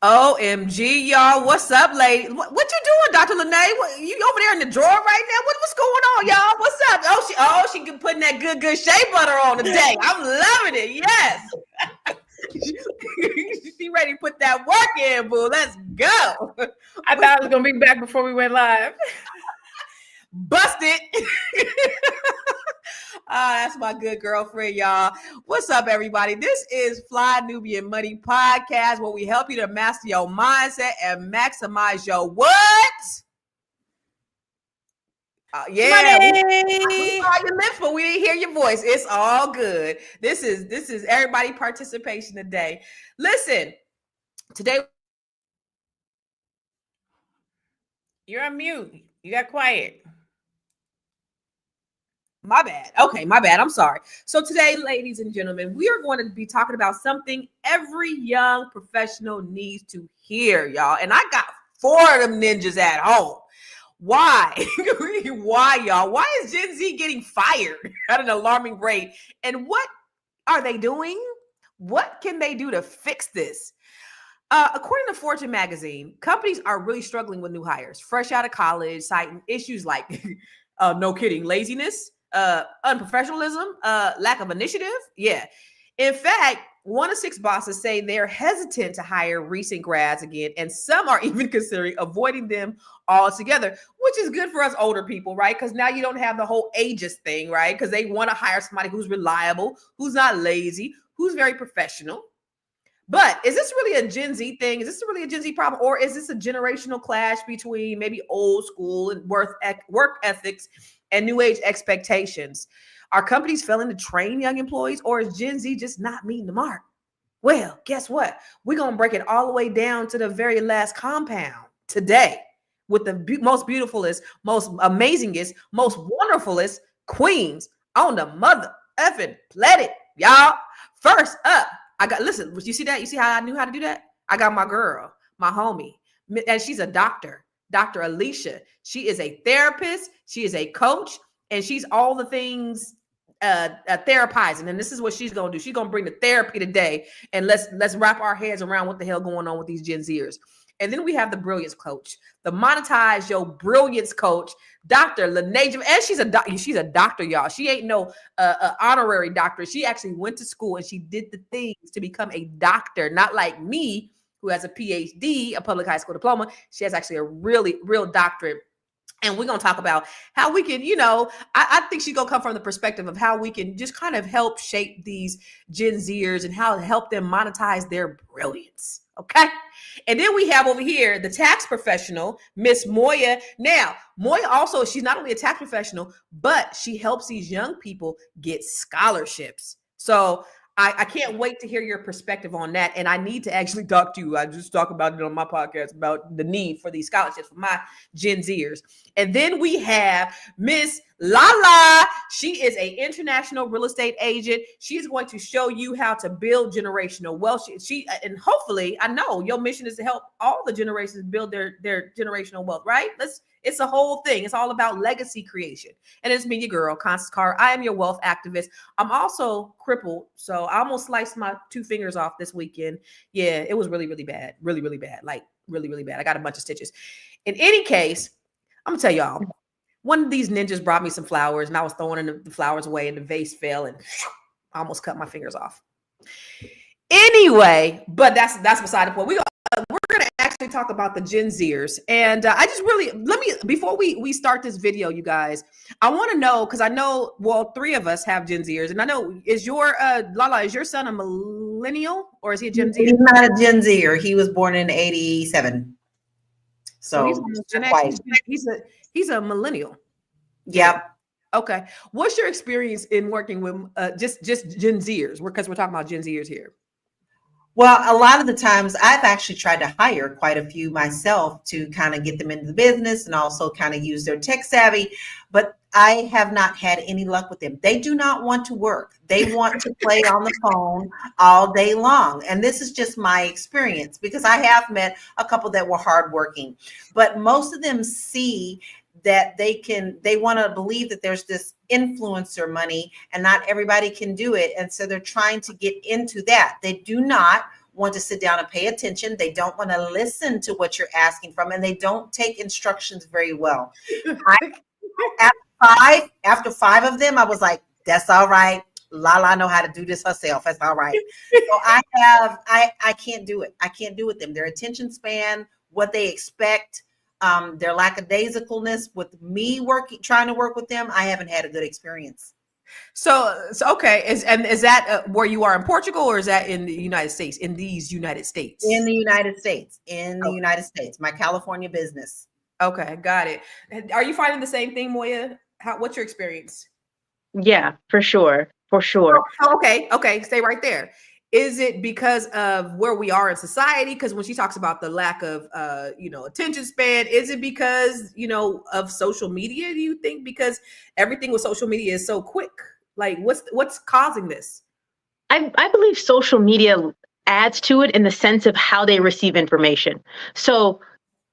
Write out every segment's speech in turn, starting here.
OMG, y'all. What's up, lady? What you doing, Dr. Lene? You over there in the drawer right now? What's going on, y'all? What's up? She putting that good shea butter on today. I'm loving it. Yes. She ready to put that work in, boo. Let's go. I thought I was going to be back before we went live. Busted. That's my good girlfriend, y'all. What's up, everybody? This is Fly Nubian Money podcast, where we help you to master your mindset and maximize your what? Yeah, we saw your lips, but we didn't hear your voice. It's all good. This is everybody participation today. Listen, today you're on mute. You got quiet. My bad. Okay, my bad. I'm sorry. So today, ladies and gentlemen, we are going to be talking about something every young professional needs to hear, y'all. And I got 4 of them ninjas at home. Why? Why, y'all? Why is Gen Z getting fired at an alarming rate? And what are they doing? What can they do to fix this? According to Fortune magazine, companies are really struggling with new hires, fresh out of college, citing issues like, no kidding, laziness, unprofessionalism, lack of initiative. Yeah. In fact, 1 of 6 bosses say they're hesitant to hire recent grads again, and some are even considering avoiding them altogether, which is good for us older people, right? Because now you don't have the whole ageist thing, right? Because they want to hire somebody who's reliable, who's not lazy, who's very professional. But is this really a Gen Z thing? Is this really a Gen Z problem? Or is this a generational clash between maybe old school and work ethics and new age expectations? Are companies failing to train young employees, or is Gen Z just not meeting the mark? Well, guess what? We're going to break it all the way down to the very last compound today with the most beautifulest, most amazingest, most wonderfulest queens on the mother effing planet, y'all. First up, listen, you see that? You see how I knew how to do that? I got my girl, my homie, and she's a doctor, Dr. Alicia. She is a therapist. She is a coach, and she's all the things therapizing. And this is what she's going to do. She's going to bring the therapy today, and let's wrap our heads around what the hell going on with these Gen Zers. And then we have the brilliance coach, the monetize your brilliance coach, Dr. Lene, and she's a doctor, y'all. She ain't no honorary doctor. She actually went to school and she did the things to become a doctor, not like me, who has a PhD, a public high school diploma. She has actually a real doctorate. And we're going to talk about how we can, I think she's going to come from the perspective of how we can just kind of help shape these Gen Zers and how to help them monetize their brilliance. Okay. And then we have over here the tax professional, Miss Moya. Now, Moya also, she's not only a tax professional, but she helps these young people get scholarships. So I can't wait to hear your perspective on that. And I need to actually talk to you. I just talk about it on my podcast about the need for these scholarships for my Gen Zers. And then we have Miss Lala. She is an international real estate agent. She's going to show you how to build generational wealth. She and hopefully, I know your mission is to help all the generations build their generational wealth, right? It's a whole thing. It's all about legacy creation. And it's me, your girl, Constance Carr. I am your wealth activist. I'm also crippled. So I almost sliced my 2 fingers off this weekend. Yeah, it was really, really bad. Really, really bad. Like really, really bad. I got a bunch of stitches. In any case, I'm going to tell y'all, one of these ninjas brought me some flowers and I was throwing the flowers away and the vase fell and I almost cut my fingers off. Anyway, but that's beside the point. We're going to actually talk about the Gen Zers. And I just really, before we start this video, you guys, I want to know, because I know, 3 of us have Gen Zers. And I know, Lala, is your son a millennial or is he a Gen Zer? He's not a Gen Zer. He was born in 87. So he's a millennial. Yep. Okay. What's your experience in working with just Gen Zers? Because we're talking about Gen Zers here. Well, a lot of the times I've actually tried to hire quite a few myself to kind of get them into the business and also kind of use their tech savvy, but I have not had any luck with them. They do not want to work. They want to play on the phone all day long. And this is just my experience because I have met a couple that were hardworking, but most of them see that they want to believe that there's this influencer money and not everybody can do it. And so they're trying to get into that. They do not want to sit down and pay attention. They don't want to listen to what you're asking from, and they don't take instructions very well. After five of them, I was like, that's all right. Lala know how to do this herself. That's all right. So I can't do it. I can't do it with them. Their attention span, what they expect, their lackadaisicalness with me trying to work with them, I haven't had a good experience. So okay, is that where you are in Portugal, or is that in the United States? In these United States? In the United States. In the United States. My California business. Okay, got it. Are you finding the same thing, Moya? What's your experience? Yeah, for sure. For sure. Oh, okay, stay right there. Is it because of where we are in society? Because when she talks about the lack of, attention span, is it because, of social media? Do you think because everything with social media is so quick? Like, what's causing this? I believe social media adds to it in the sense of how they receive information. So,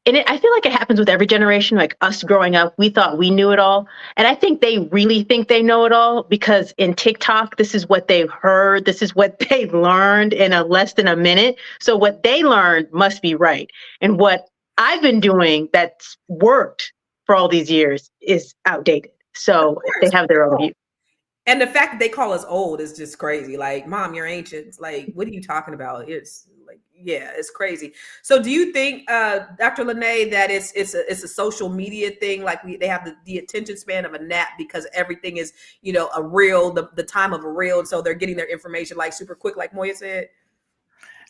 I feel like it happens with every generation. Like us growing up, we thought we knew it all. And I think they really think they know it all because in TikTok, this is what they've heard. This is what they learned in less than a minute. So what they learned must be right. And what I've been doing that's worked for all these years is outdated. So they have their own view. And the fact that they call us old is just crazy. Like, Mom, you're ancient. Like, what are you talking about? It's like, yeah, it's crazy. So do you think, Dr. Lene, that it's a social media thing? Like they have the attention span of a gnat because everything is, a reel, the time of a reel. And so they're getting their information like super quick, like Moya said.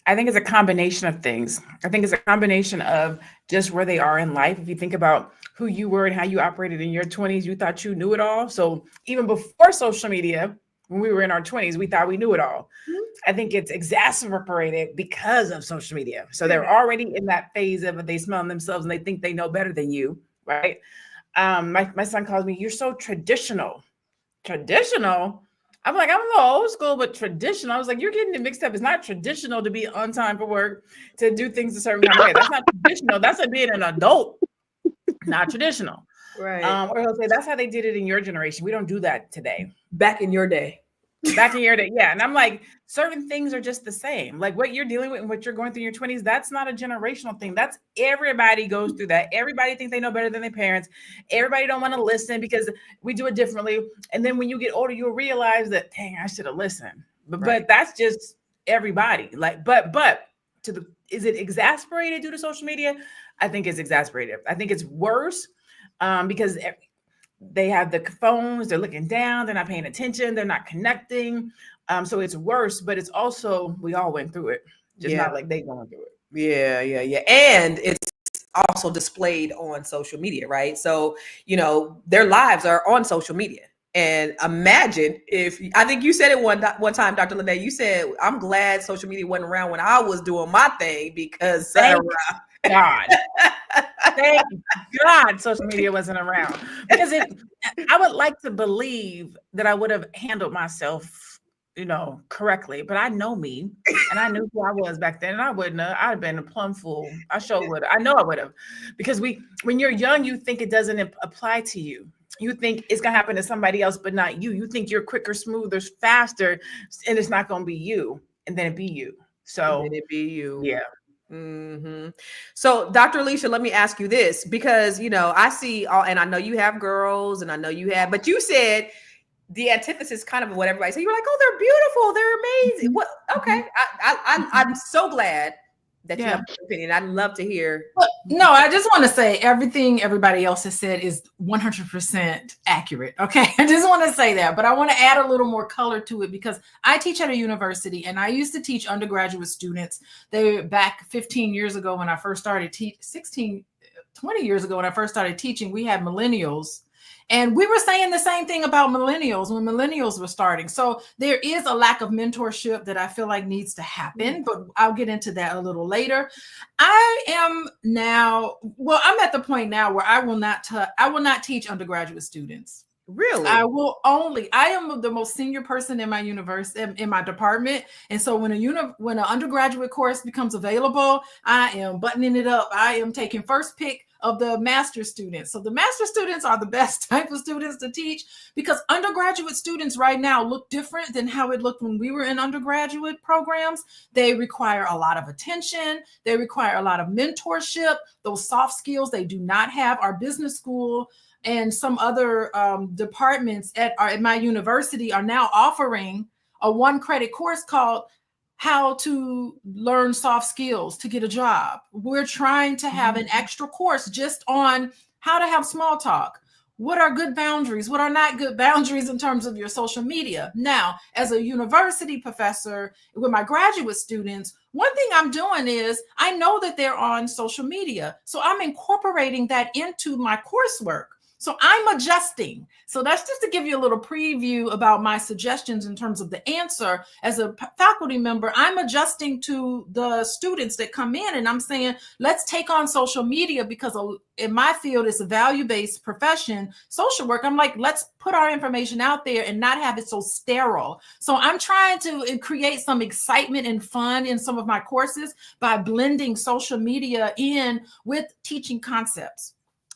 I think it's a combination of things. I think it's a combination of just where they are in life. If you think about who you were and how you operated in your 20s, you thought you knew it all. So even before social media, when we were in our 20s, we thought we knew it all. I think it's exacerbated because of social media. So they're already in that phase of they smell themselves and they think they know better than you, right? My son calls me, you're so traditional. Traditional? I'm like, I'm a little old school, but traditional. I was like, you're getting it mixed up. It's not traditional to be on time for work, to do things a certain kind of way. That's not traditional. That's being an adult, not traditional. Right. Or he'll say, that's how they did it in your generation. We don't do that today. Back in your day. Back in your day. Yeah. And I'm like, certain things are just the same. Like what you're dealing with and what you're going through in your 20s, that's not a generational thing. That's everybody goes through that. Everybody thinks they know better than their parents. Everybody don't want to listen because we do it differently. And then when you get older, you'll realize that, dang, I should have listened. But that's just everybody. Like, but is it exasperated due to social media? I think it's exasperated. I think it's worse because they have the phones, they're looking down, they're not paying attention, they're not connecting. So it's worse, but it's also, we all went through it, just not like they going through it. Yeah. And it's also displayed on social media, right? So, their lives are on social media. And imagine if, I think you said it one time, Dr. Lene, you said, I'm glad social media wasn't around when I was doing my thing because God. Thank God social media wasn't around because I would like to believe that I would have handled myself, correctly, but I know me and I knew who I was back then and I wouldn't have, I'd have been a plum fool. I sure would. I know I would have because when you're young, you think it doesn't apply to you. You think it's going to happen to somebody else, but not you. You think you're quicker, smoother, faster, and it's not going to be you. And then it be you. So it be you. Yeah. Mm-hmm. So, Dr. Alicia, let me ask you this, because, I see and I know you have girls and I know you have, but you said the antithesis kind of what everybody said. You were like, oh, they're beautiful. They're amazing. What? Okay. I'm so glad that you have an opinion. I'd love to hear. No, I just want to say everything everybody else has said is 100% accurate. Okay. I just want to say that, but I want to add a little more color to it because I teach at a university and I used to teach undergraduate students. Back 15 years ago when I first started 20 years ago when I first started teaching, we had millennials. And we were saying the same thing about millennials when millennials were starting. So there is a lack of mentorship that I feel like needs to happen, but I'll get into that a little later. I'm at the point now where I will not teach undergraduate students. Really? I am the most senior person in my university, in my department. And so when an undergraduate course becomes available, I am buttoning it up. I am taking first pick of the master students. So the master students are the best type of students to teach, because undergraduate students right now look different than how it looked when we were in undergraduate programs. They require a lot of attention. They require a lot of mentorship. Those soft skills they do not have. Our business school and some other departments at my university are now offering a 1-credit course called How to Learn Soft Skills to Get a Job. We're trying to have an extra course just on how to have small talk. What are good boundaries? What are not good boundaries in terms of your social media? Now, as a university professor with my graduate students, one thing I'm doing is I know that they're on social media. So I'm incorporating that into my coursework. So I'm adjusting. So that's just to give you a little preview about my suggestions in terms of the answer. As a faculty member, I'm adjusting to the students that come in, and I'm saying, let's take on social media, because in my field, it's a value-based profession, social work. I'm like, let's put our information out there and not have it so sterile. So I'm trying to create some excitement and fun in some of my courses by blending social media in with teaching concepts.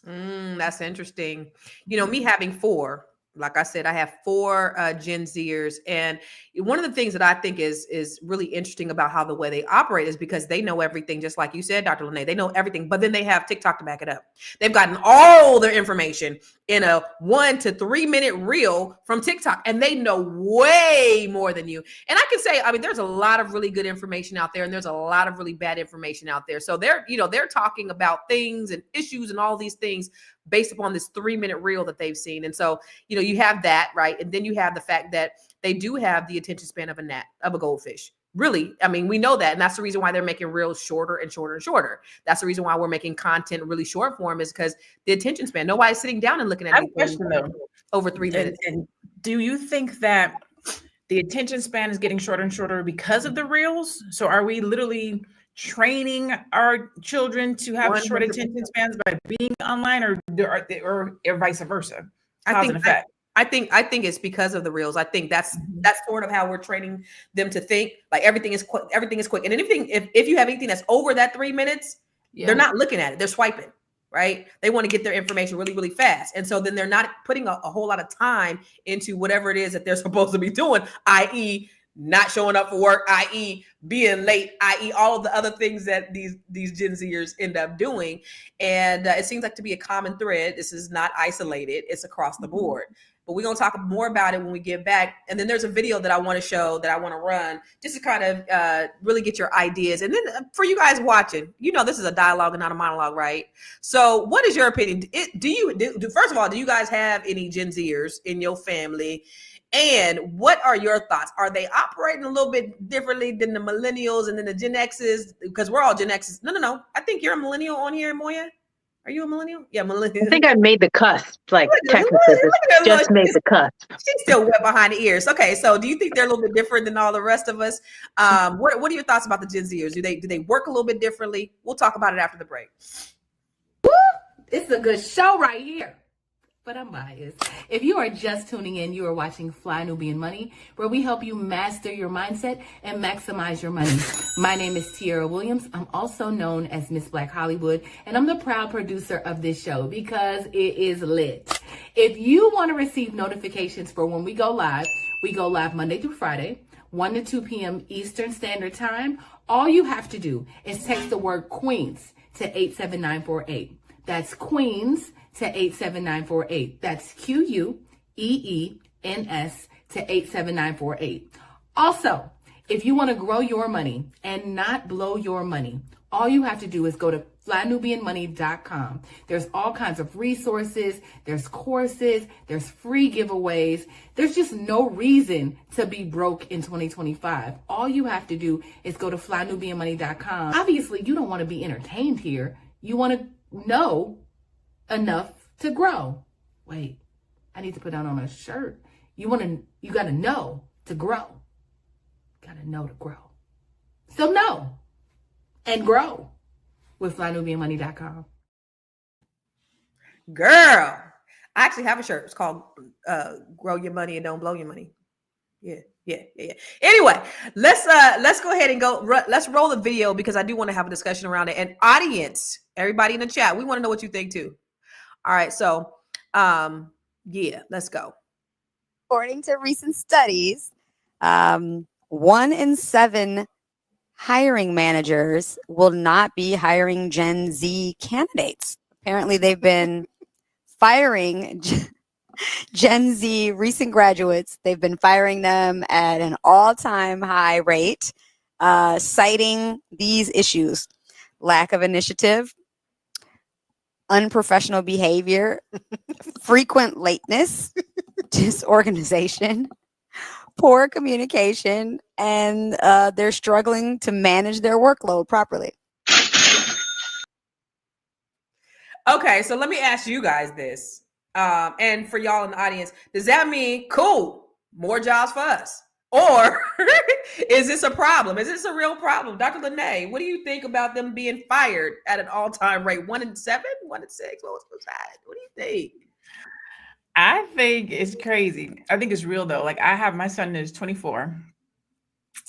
That's interesting. You know, me having 4, like I said, I have 4 Gen Zers. And one of the things that I think is really interesting about how the way they operate is because they know everything, just like you said, Dr. Lene, they know everything, but then they have TikTok to back it up. They've gotten all their information in a 1 to 3 minute reel from TikTok, and they know way more than you. And I can say, I mean, there's a lot of really good information out there, and there's a lot of really bad information out there. So they're talking about things and issues and all these things based upon this 3-minute reel that they've seen. And so, you have that, right? And then you have the fact that they do have the attention span of a goldfish. Really, I mean, we know that. And that's the reason why they're making reels shorter and shorter and shorter. That's the reason why we're making content really short form, is because the attention span, nobody's sitting down and looking at anything over 3 minutes. And do you think that the attention span is getting shorter and shorter because of the reels? So are we literally training our children to have 100%. Short attention spans by being online, or vice versa? I think it's because of the reels. I think that's sort of how we're training them to think. Like everything is quick. And anything, if you have anything that's over that 3 minutes, they're not looking at it. They're swiping, right? They want to get their information really, really fast. And so then they're not putting a whole lot of time into whatever it is that they're supposed to be doing, i.e. not showing up for work, i.e. being late, i.e. all of the other things that these Gen Zers end up doing. And it seems like to be a common thread. This is not isolated. It's across the board. But we're going to talk more about it when we get back. And then there's a video that I want to show, that I want to run, just to kind of really get your ideas. And then for you guys watching, this is a dialogue and not a monologue, right? So what is your opinion? First of all, do you guys have any Gen Zers in your family? And what are your thoughts? Are they operating a little bit differently than the millennials and then the Gen X's? Because we're all Gen X's. No. I think you're a millennial on here, Moya. Are you a millennial? Yeah, millennial. I think I made the cusp, like technically, just made the cusp. She's still wet behind the ears. Okay, so do you think they're a little bit different than all the rest of us? What are your thoughts about the Gen Zers? Do they work a little bit differently? We'll talk about it after the break. Woo! It's a good show right here. But I'm biased. If you are just tuning in, you are watching Fly Nubian Money, where we help you master your mindset and maximize your money. My name is Tiara Williams. I'm also known as Miss Black Hollywood, and I'm the proud producer of this show because it is lit. If you want to receive notifications for when we go live Monday through Friday, 1 to 2 p.m. Eastern Standard Time. All you have to do is text the word Queens to 87948. That's Queens to 87948. That's QUEENS to 87948. Also, if you want to grow your money and not blow your money, all you have to do is go to flynubianmoney.com. There's all kinds of resources, there's courses, there's free giveaways. There's just no reason to be broke in 2025. All you have to do is go to flynubianmoney.com. Obviously, you don't want to be entertained here. You want to know enough to grow. Wait, I need to put that on a shirt. You got to know to grow. Got to know to grow. So know and grow with flynubianmoney.com. Girl, I actually have a shirt. It's called Grow Your Money and Don't Blow Your Money. Yeah. Anyway, let's go ahead and let's roll the video, because I do want to have a discussion around it. And audience, Everybody in the chat, we want to know what you think too. All right, so yeah, let's go. According to recent studies, 1 in 7 hiring managers will not be hiring Gen Z candidates. Apparently, they've been firing Gen Z recent graduates. They've been firing them at an all-time high rate, citing these issues: lack of initiative, unprofessional behavior, frequent lateness, disorganization, poor communication, and they're struggling to manage their workload properly. Okay, so let me ask you guys this. And for y'all in the audience, does that mean cool, more jobs for us? Or is this a problem? Is this a real problem? Dr. Lene, what do you think about them being fired at an all-time rate? 1 in 7, 1 in 6? What's that? What do you think? I think it's crazy. I think it's real though. Like I have my son is 24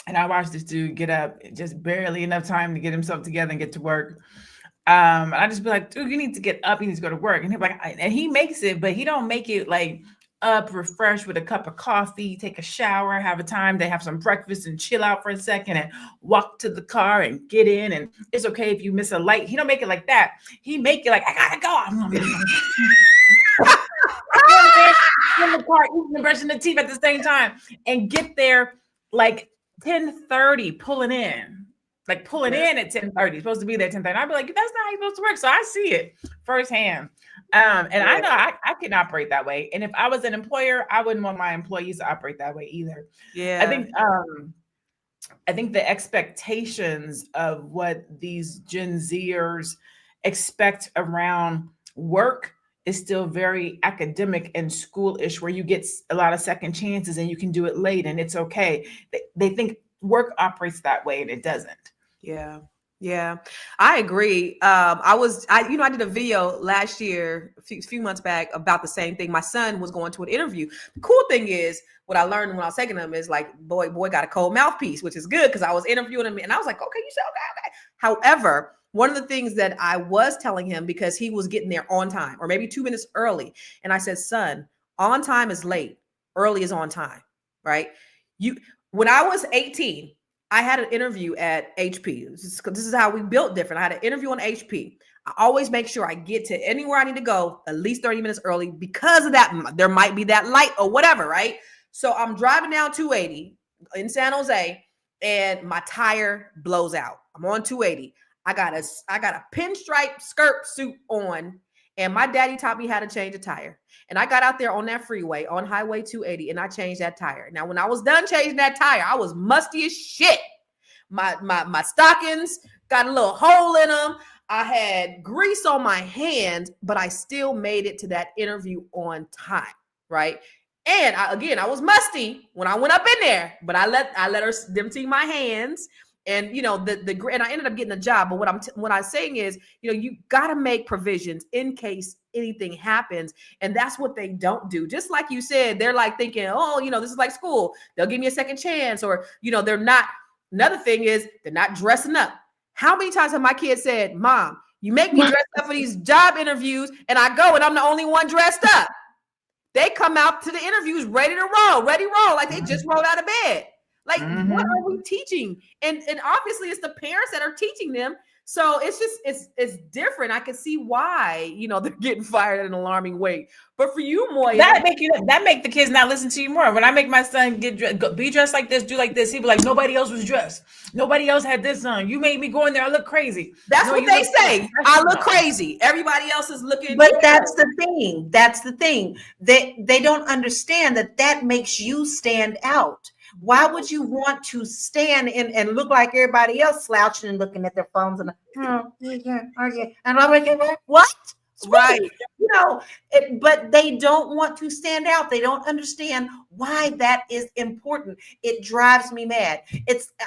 and I watched this dude get up just barely enough time to get himself together and get to work. And I just be like, dude, you need to get up. You need to go to work. And he's like, and he makes it, but he don't make it like up, refreshed with a cup of coffee, take a shower, have a time to have some breakfast and chill out for a second and walk to the car and get in. And it's okay if you miss a light. He don't make it like that. He make it like, I gotta go. In the car, eating and brushing the teeth at the same time, and get there like 10:30, pulling in at 10:30. Supposed to be there at 10:30. I'd be like, that's not how you're supposed to work. So I see it firsthand. And I know I can operate that way. And if I was an employer, I wouldn't want my employees to operate that way either. Yeah. I think the expectations of what these Gen Zers expect around work is still very academic and schoolish, where you get a lot of second chances and you can do it late and it's okay. They think work operates that way and it doesn't. Yeah, I agree. I did a video last year, a few months back, about the same thing. My son was going to an interview. The cool thing is, what I learned when I was taking him is like, boy got a cold mouthpiece, which is good because I was interviewing him and I was like, okay, you said okay. However, one of the things that I was telling him, because he was getting there on time or maybe 2 minutes early, and I said, son, on time is late, early is on time, right? When I was 18, I had an interview at HP. This is how we built different. I had an interview on HP. I always make sure I get to anywhere I need to go at least 30 minutes early because of that. There might be that light or whatever, right? So I'm driving down 280 in San Jose and my tire blows out. I'm on 280. I got a pinstripe skirt suit on, and my daddy taught me how to change a tire. And I got out there on that freeway on Highway 280 and I changed that tire. Now, when I was done changing that tire, I was musty as shit. My stockings got a little hole in them. I had grease on my hands, but I still made it to that interview on time, right? And I was musty when I went up in there, but I let them see my hands. And and I ended up getting a job. But what I'm saying is, you got to make provisions in case anything happens, and that's what they don't do. Just like you said, they're like thinking, oh, this is like school. They'll give me a second chance, or they're not. Another thing is they're not dressing up. How many times have my kids said, "Mom, you make me dress up for these job interviews, and I go and I'm the only one dressed up." They come out to the interviews ready to roll, like they just rolled out of bed. Like, what are we teaching? And obviously it's the parents that are teaching them. So it's just, it's different. I can see why, they're getting fired at an alarming rate. But for you, Moya, that make the kids not listen to you more. When I make my son be dressed like this, do like this, he be like, nobody else was dressed. Nobody else had this on. You made me go in there. I look crazy. That's what they say. I look crazy. Everybody else is looking. But that's the thing. That's the thing. They don't understand that makes you stand out. Why would you want to stand and look like everybody else, slouching and looking at their phones and and I'm like, what? Right. But they don't want to stand out. They don't understand why that is important. It drives me mad.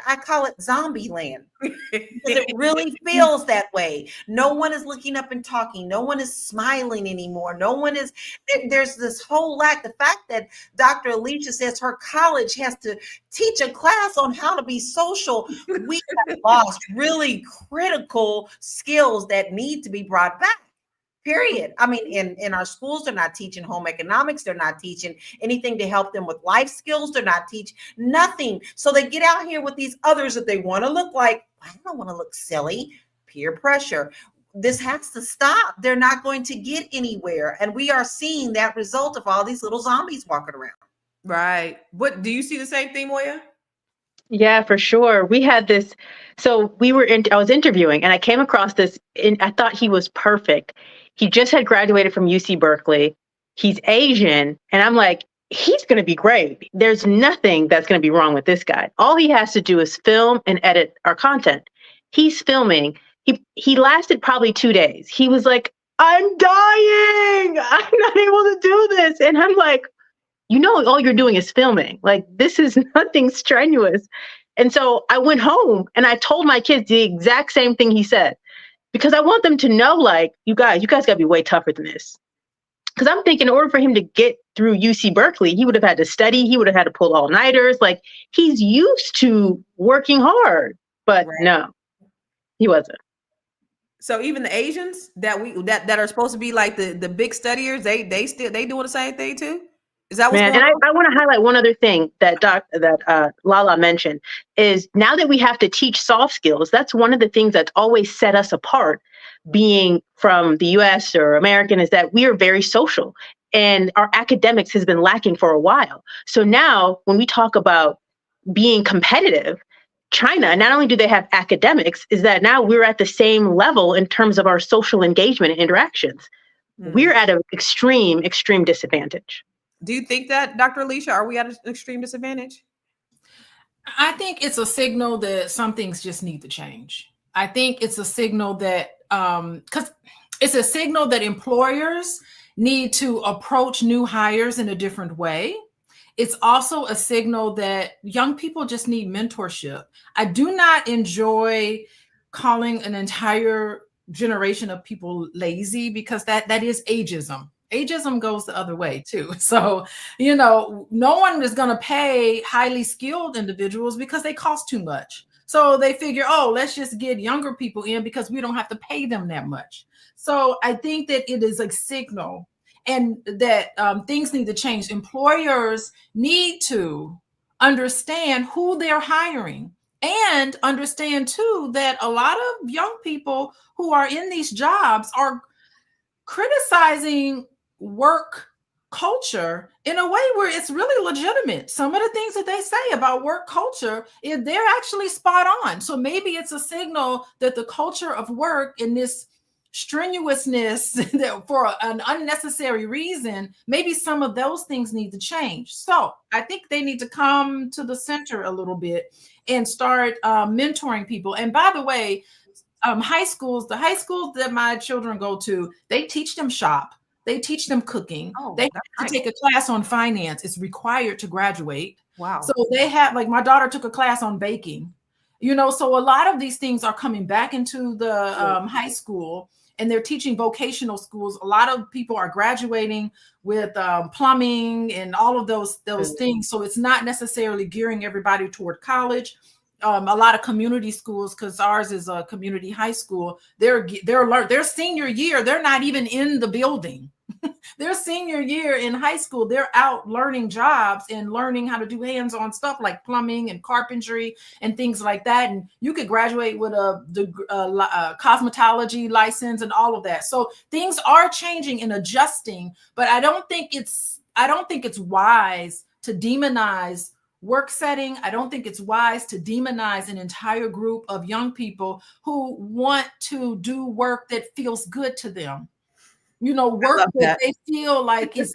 I call it zombie land. Because it really feels that way. No one is looking up and talking. No one is smiling anymore. There's this whole lack. The fact that Dr. Alicia says her college has to teach a class on how to be social. We have lost really critical skills that need to be brought back. Period. I mean, in our schools, they're not teaching home economics. They're not teaching anything to help them with life skills. They're not teaching nothing. So they get out here with these others that they want to look like. I don't want to look silly. Peer pressure. This has to stop. They're not going to get anywhere. And we are seeing that result of all these little zombies walking around. Right. What do you see the same thing, Moya? Yeah, for sure. We had this. So I was interviewing and I came across this and I thought he was perfect. He just had graduated from UC Berkeley. He's Asian. And I'm like, he's going to be great. There's nothing that's going to be wrong with this guy. All he has to do is film and edit our content. He's filming. He lasted probably 2 days. He was like, I'm dying. I'm not able to do this. And I'm like, all you're doing is filming. Like, this is nothing strenuous. And so I went home and I told my kids the exact same thing he said, because I want them to know, like, you guys got to be way tougher than this. Because I'm thinking in order for him to get through UC Berkeley, he would have had to study. He would have had to pull all-nighters. Like, he's used to working hard, but no, he wasn't. So even the Asians that are supposed to be like the big studiers, they doing the same thing too? Is that what's going on? And I want to highlight one other thing that Lala mentioned is now that we have to teach soft skills, that's one of the things that's always set us apart being from the US or American, is that we are very social and our academics has been lacking for a while. So now when we talk about being competitive, China, not only do they have academics, is that now we're at the same level in terms of our social engagement and interactions. We're at an extreme disadvantage. Do you think that, Dr. Alicia, are we at an extreme disadvantage? I think it's a signal that some things just need to change. I think it's a signal that, because it's a signal that employers need to approach new hires in a different way. It's also a signal that young people just need mentorship. I do not enjoy calling an entire generation of people lazy, because that is ageism. Ageism goes the other way too. So, no one is going to pay highly skilled individuals because they cost too much. So they figure, let's just get younger people in because we don't have to pay them that much. So I think that it is a signal, and that things need to change. Employers need to understand who they're hiring, and understand too that a lot of young people who are in these jobs are criticizing work culture in a way where it's really legitimate. Some of the things that they say about work culture, they're actually spot on. So maybe it's a signal that the culture of work in this strenuousness that for an unnecessary reason, maybe some of those things need to change. So I think they need to come to the center a little bit and start mentoring people. And by the way, the high schools that my children go to, they teach them shop. They teach them cooking. They have to take a class on finance. It's required to graduate. Wow. So they have, like, my daughter took a class on baking, so a lot of these things are coming back into the high school, and they're teaching vocational schools. A lot of people are graduating with plumbing and all of those things. So it's not necessarily gearing everybody toward college. A lot of community schools, because ours is a community high school, their senior year, they're not even in the building. Their senior year in high school, they're out learning jobs and learning how to do hands-on stuff like plumbing and carpentry and things like that. And you could graduate with a cosmetology license and all of that. So things are changing and adjusting, but I don't think it's wise to demonize work setting. I don't think it's wise to demonize an entire group of young people who want to do work that feels good to them. Work that they feel like is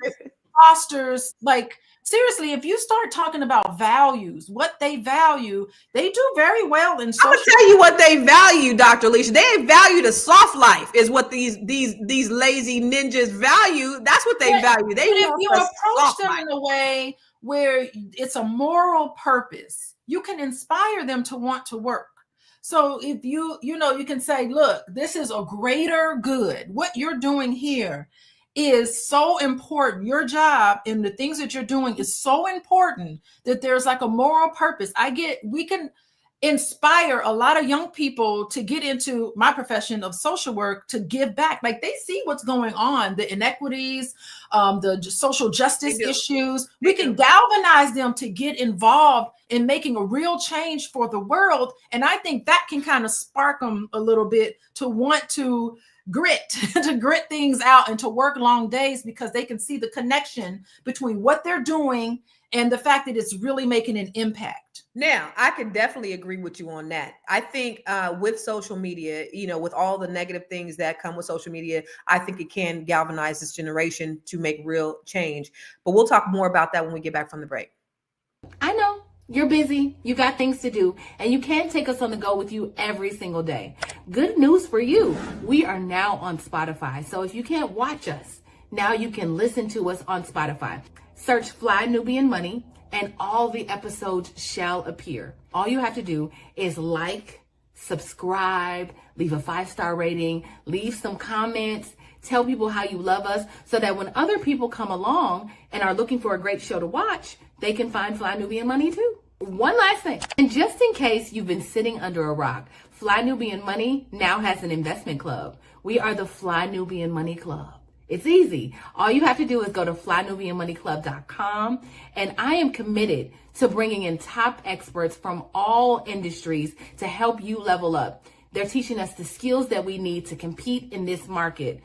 fosters, like, seriously, if you start talking about values, what they value, they do very well in social. I'm gonna tell you what they value, Dr. Alicia. They value the soft life, is what these lazy ninjas value. That's what they value. They But if want you the approach soft them life. in a way where it's a moral purpose, you can inspire them to want to work. So if you can say, look, this is a greater good. What you're doing here is so important. Your job and the things that you're doing is so important that there's like a moral purpose. We can inspire a lot of young people to get into my profession of social work, to give back. Like, they see what's going on, the inequities, the social justice issues. We can galvanize them to get involved in making a real change for the world. And I think that can kind of spark them a little bit to want to grit things out and to work long days, because they can see the connection between what they're doing and the fact that it's really making an impact. Now, I can definitely agree with you on that. I think with social media, with all the negative things that come with social media, I think it can galvanize this generation to make real change. But we'll talk more about that when we get back from the break. I know you're busy, you got things to do, and you can't take us on the go with you every single day. Good news for you. We are now on Spotify. So if you can't watch us, now you can listen to us on Spotify. Search Fly Nubian Money and all the episodes shall appear. All you have to do is like, subscribe, leave a 5-star rating, leave some comments, tell people how you love us, so that when other people come along and are looking for a great show to watch, they can find Fly Nubian Money too. One last thing, and just in case you've been sitting under a rock, Fly Nubian Money now has an investment club. We are the Fly Nubian Money Club. It's easy. All you have to do is go to flynubianmoneyclub.com, and I am committed to bringing in top experts from all industries to help you level up. They're teaching us the skills that we need to compete in this market.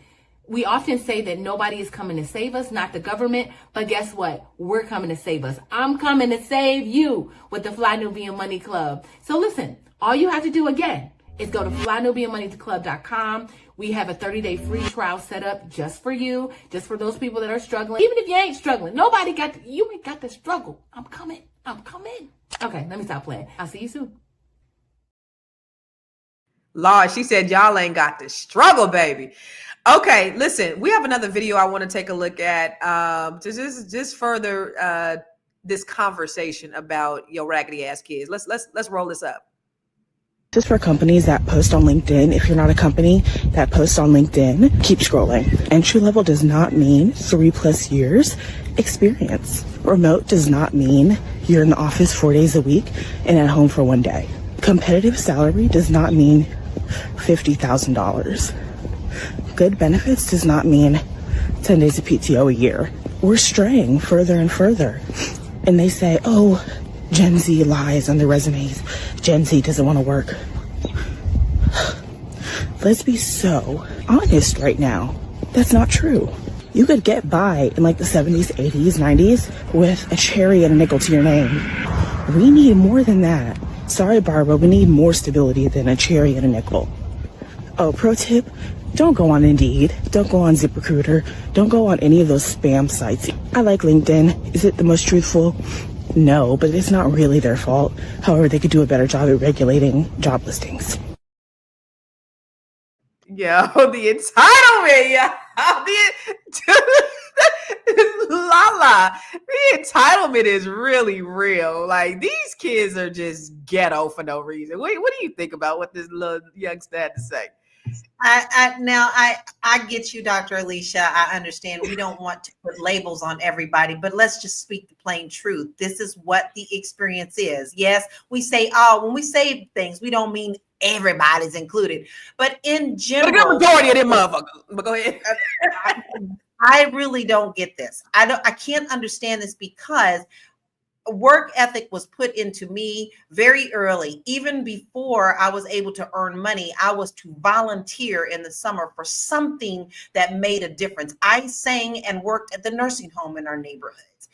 We often say that nobody is coming to save us, not the government, but guess what? We're coming to save us. I'm coming to save you with the Fly Nubian Money Club. So listen, all you have to do again is go to flynubianmoneyclub.com. We have a 30-day free trial set up just for you, just for those people that are struggling. Even if you ain't struggling, you ain't got to struggle. I'm coming. Okay, let me stop playing. I'll see you soon. Lord, she said y'all ain't got to struggle, baby. Okay, listen, we have another video I want to take a look at to just further this conversation about your raggedy ass kids. Let's roll this up. This is for companies that post on LinkedIn. If you're not a company that posts on LinkedIn, keep scrolling. Entry level does not mean 3+ years experience. Remote does not mean you're in the office 4 days a week and at home for 1 day. Competitive salary does not mean $50,000. Good benefits does not mean 10 days of PTO a year. We're straying further and further. And they say, oh, Gen Z lies on their resumes. Gen Z doesn't want to work. Let's be so honest right now. That's not true. You could get by in like the 70s, 80s, 90s with a cherry and a nickel to your name. We need more than that. Sorry, Barbara, we need more stability than a cherry and a nickel. Oh, pro tip, don't go on Indeed. Don't go on ZipRecruiter. Don't go on any of those spam sites. I like LinkedIn. Is it the most truthful? No, but it's not really their fault. However, they could do a better job at regulating job listings. Yo, the entitlement, yeah. Lala, the entitlement is really real. Like, these kids are just ghetto for no reason. What do you think about what this little youngster had to say? I get you, Dr. Alicia. I understand we don't want to put labels on everybody, but let's just speak the plain truth. This is what the experience is. Yes, we say, when we say things, we don't mean everybody's included, but in general, the majority of them motherfuckers. But go ahead. I really don't get this. I can't understand this, because work ethic was put into me very early. Even before I was able to earn money, I was to volunteer in the summer for something that made a difference. I sang and worked at the nursing home in our neighborhoods.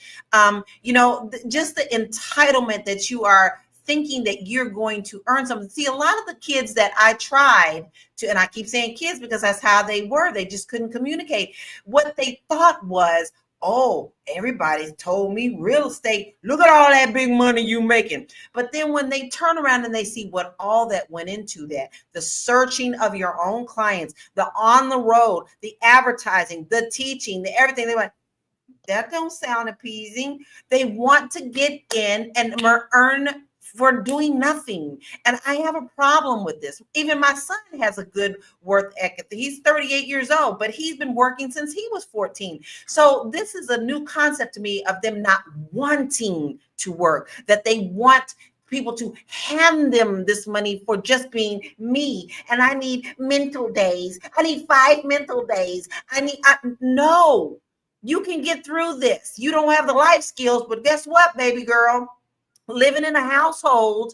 Just the entitlement that you are thinking that you're going to earn something. See, a lot of the kids that I tried to, and I keep saying kids because that's how they were, they just couldn't communicate. What they thought was, oh, everybody told me real estate. Look at all that big money you making. But then when they turn around and they see what all that went into that, the searching of your own clients, the on the road, the advertising, the teaching, the everything, they went, that don't sound appeasing. They want to get in and earn for doing nothing. And I have a problem with this. Even my son has a good work ethic. He's 38 years old, but he's been working since he was 14. So this is a new concept to me of them not wanting to work, that they want people to hand them this money for just being me. And I need mental days. I need 5 mental days. No. You can get through this. You don't have the life skills, but guess what, baby girl? Living in a household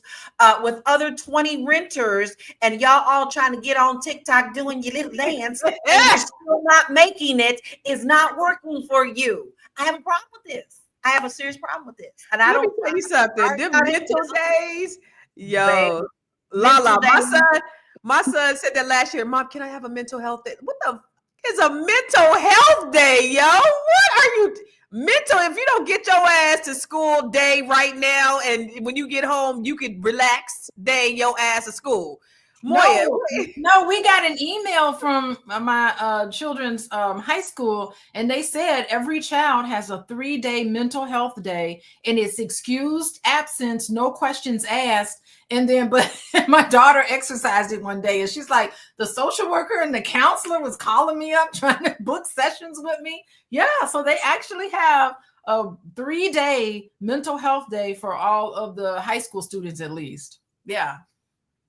with other 20 renters and y'all all trying to get on TikTok doing your little dance and you're still not making it is not working for you. I have a problem with this. I have a serious problem with this. And I Let me don't tell you something. Them mental days, yo, Baby. Lala. Mental days. My son said that last year. Mom, can I have a mental health day? What the? It's a mental health day, yo. What are you mental? If you don't get your ass to school day right now, and when you get home, you could relax day your ass to school. Moya, No, we got an email from my children's high school, and they said every child has a 3-day mental health day, and it's excused absence, no questions asked. And then, but my daughter exercised it one day, and she's like, the social worker and the counselor was calling me up trying to book sessions with me. Yeah, so they actually have a 3-day mental health day for all of the high school students, at least. Yeah.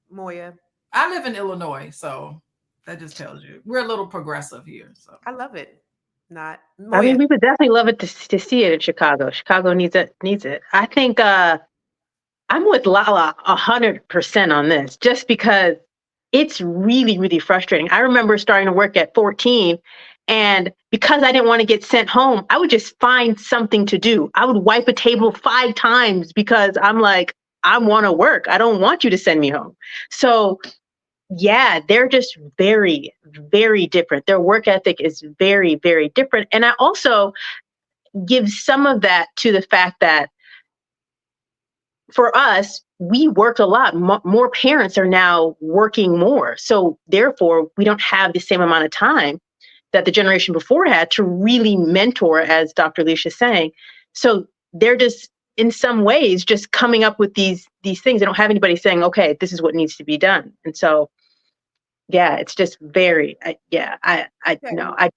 Moya. I live in Illinois, so that just tells you we're a little progressive here. So I love it. Not. I mean, we would definitely love it to see it in Chicago. Chicago needs it. I think I'm with Lala 100% on this, just because it's really, really frustrating. I remember starting to work at 14, and because I didn't want to get sent home, I would just find something to do. I would wipe a table 5 times because I'm like, I want to work. I don't want you to send me home. So yeah, they're just very, very different. Their work ethic is very, very different. And I also give some of that to the fact that for us, we worked a lot. More parents are now working more. So therefore, we don't have the same amount of time that the generation before had to really mentor, as Dr. Leisha is saying. So they're just, in some ways, just coming up with these things. They don't have anybody saying, okay, this is what needs to be done. And so, yeah, it's just very, I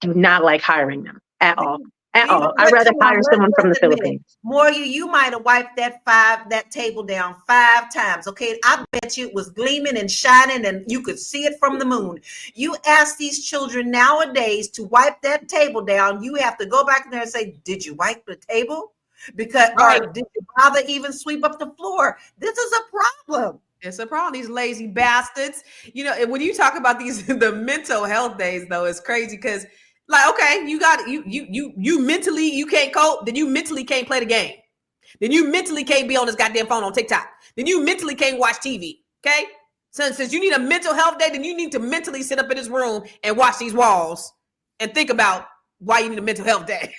do not like hiring them at all. At all. I'd rather hire someone from the Philippines. Moya, you might have wiped that table down 5 times. Okay, I bet you it was gleaming and shining, and you could see it from the moon. You ask these children nowadays to wipe that table down, you have to go back in there and say, "Did you wipe the table? Because or did you bother even sweep up the floor?" This is a problem. It's a problem. These lazy bastards. You know, when you talk about the mental health days, though, it's crazy because, like, okay, you got you mentally you can't cope, then you mentally can't play the game, then you mentally can't be on this goddamn phone on TikTok, then you mentally can't watch TV. Okay, so since you need a mental health day, then you need to mentally sit up in this room and watch these walls and think about why you need a mental health day.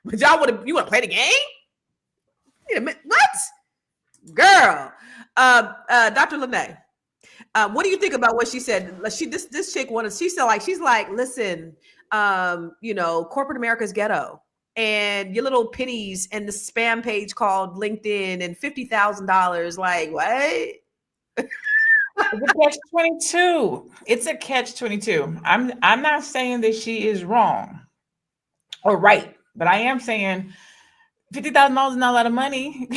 But y'all want to play the game? What, girl? Dr. Lene, what do you think about what she said? This chick wanted. She's like, listen, corporate America's ghetto, and your little pennies and the spam page called LinkedIn and $50,000. Like, what? It's a catch-22. It's a catch-22. I'm not saying that she is wrong or right, but I am saying $50,000 is not a lot of money.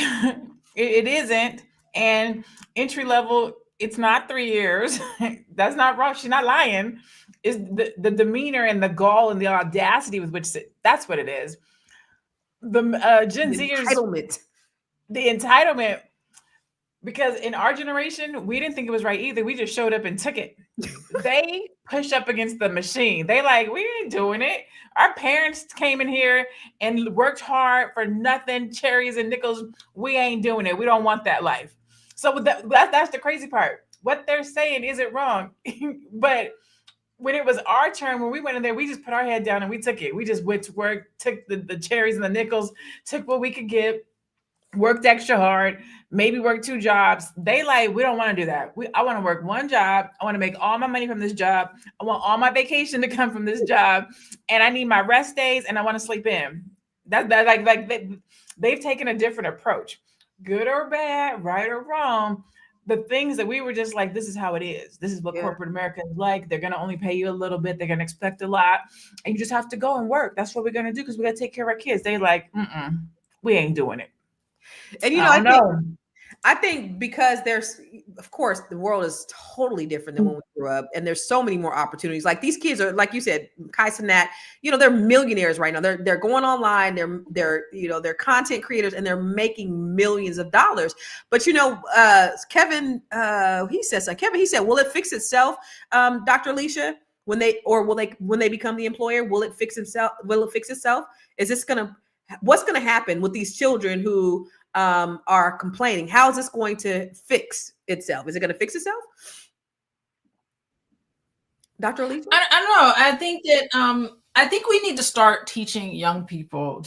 It isn't. And entry level, it's not 3 years. That's not wrong. She's not lying. Is the demeanor and the gall and the audacity with which that's what it is. The Gen Zers, the entitlement, because in our generation, we didn't think it was right either. We just showed up and took it. They pushed up against the machine. They like, we ain't doing it. Our parents came in here and worked hard for nothing, cherries and nickels. We ain't doing it. We don't want that life. So that's the crazy part. What they're saying isn't wrong, but when it was our turn, when we went in there, we just put our head down and we took it. We just went to work, took the cherries and the nickels, took what we could get, worked extra hard, maybe worked 2 jobs. They like, we don't want to do that. I want to work 1 job. I want to make all my money from this job. I want all my vacation to come from this job. And I need my rest days and I want to sleep in. They've taken a different approach, good or bad, right or wrong. The things that we were just like, this is how it is. This is what corporate America is like. They're going to only pay you a little bit. They're going to expect a lot. And you just have to go and work. That's what we're going to do because we got to take care of our kids. They like, we ain't doing it. And I think because there's, of course, the world is totally different than when we grew up, and there's so many more opportunities. Like these kids are, like you said, Kais and Nat, they're millionaires right now. They're going online. They're content creators, and they're making millions of dollars. But Kevin, he said, will it fix itself, Dr. Alicia? When they become the employer, will it fix itself? What's going to happen with these children who are complaining? How is this going to fix itself? Is it going to fix itself? Dr. Alicia? I don't know. I think we need to start teaching young people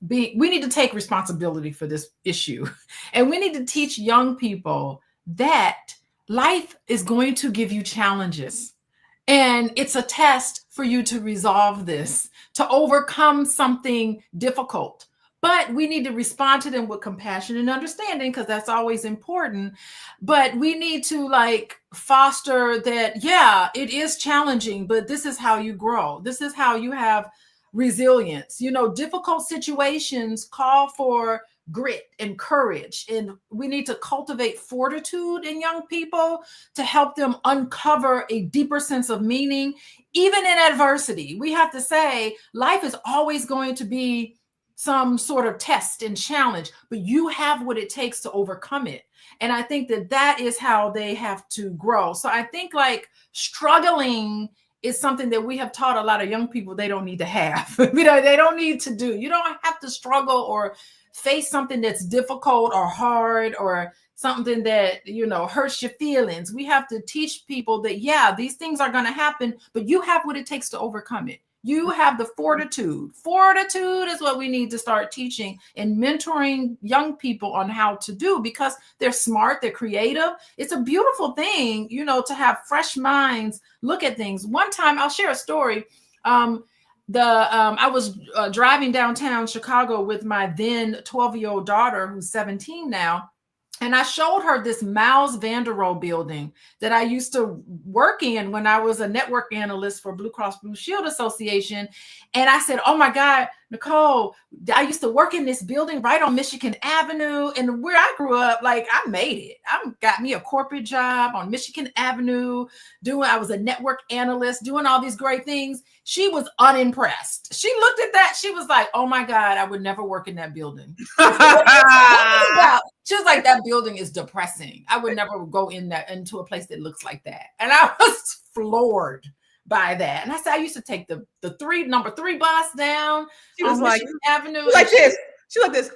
we need to take responsibility for this issue. And we need to teach young people that life is going to give you challenges. And it's a test for you to resolve this, to overcome something difficult. But we need to respond to them with compassion and understanding, because that's always important. But we need to foster that, it is challenging, but this is how you grow. This is how you have resilience. Difficult situations call for grit and courage. And we need to cultivate fortitude in young people to help them uncover a deeper sense of meaning, even in adversity. We have to say life is always going to be some sort of test and challenge, but you have what it takes to overcome it. And I think that is how they have to grow. So I think struggling is something that we have taught a lot of young people they don't need to have. They don't need to do. You don't have to struggle or face something that's difficult or hard or something that, hurts your feelings. We have to teach people that, these things are going to happen, but you have what it takes to overcome it. You have the fortitude. Fortitude is what we need to start teaching and mentoring young people on how to do, because they're smart, they're creative. It's a beautiful thing, to have fresh minds look at things. One time, I'll share a story. I was driving downtown Chicago with my then 12-year-old daughter, who's 17 now. And I showed her this Miles Vanderohe building that I used to work in when I was a network analyst for Blue Cross Blue Shield Association. And I said, oh my God, Nicole, I used to work in this building right on Michigan Avenue. And where I grew up, I made it. I got me a corporate job on Michigan Avenue. I was a network analyst doing all these great things. She was unimpressed. She looked at that. She was like, oh my God, I would never work in that building. She was like, that building is depressing. I would never go into a place that looks like that. And I was floored by that. And I said, I used to take the number 3 bus down. She was like, Avenue. Like this. She like this.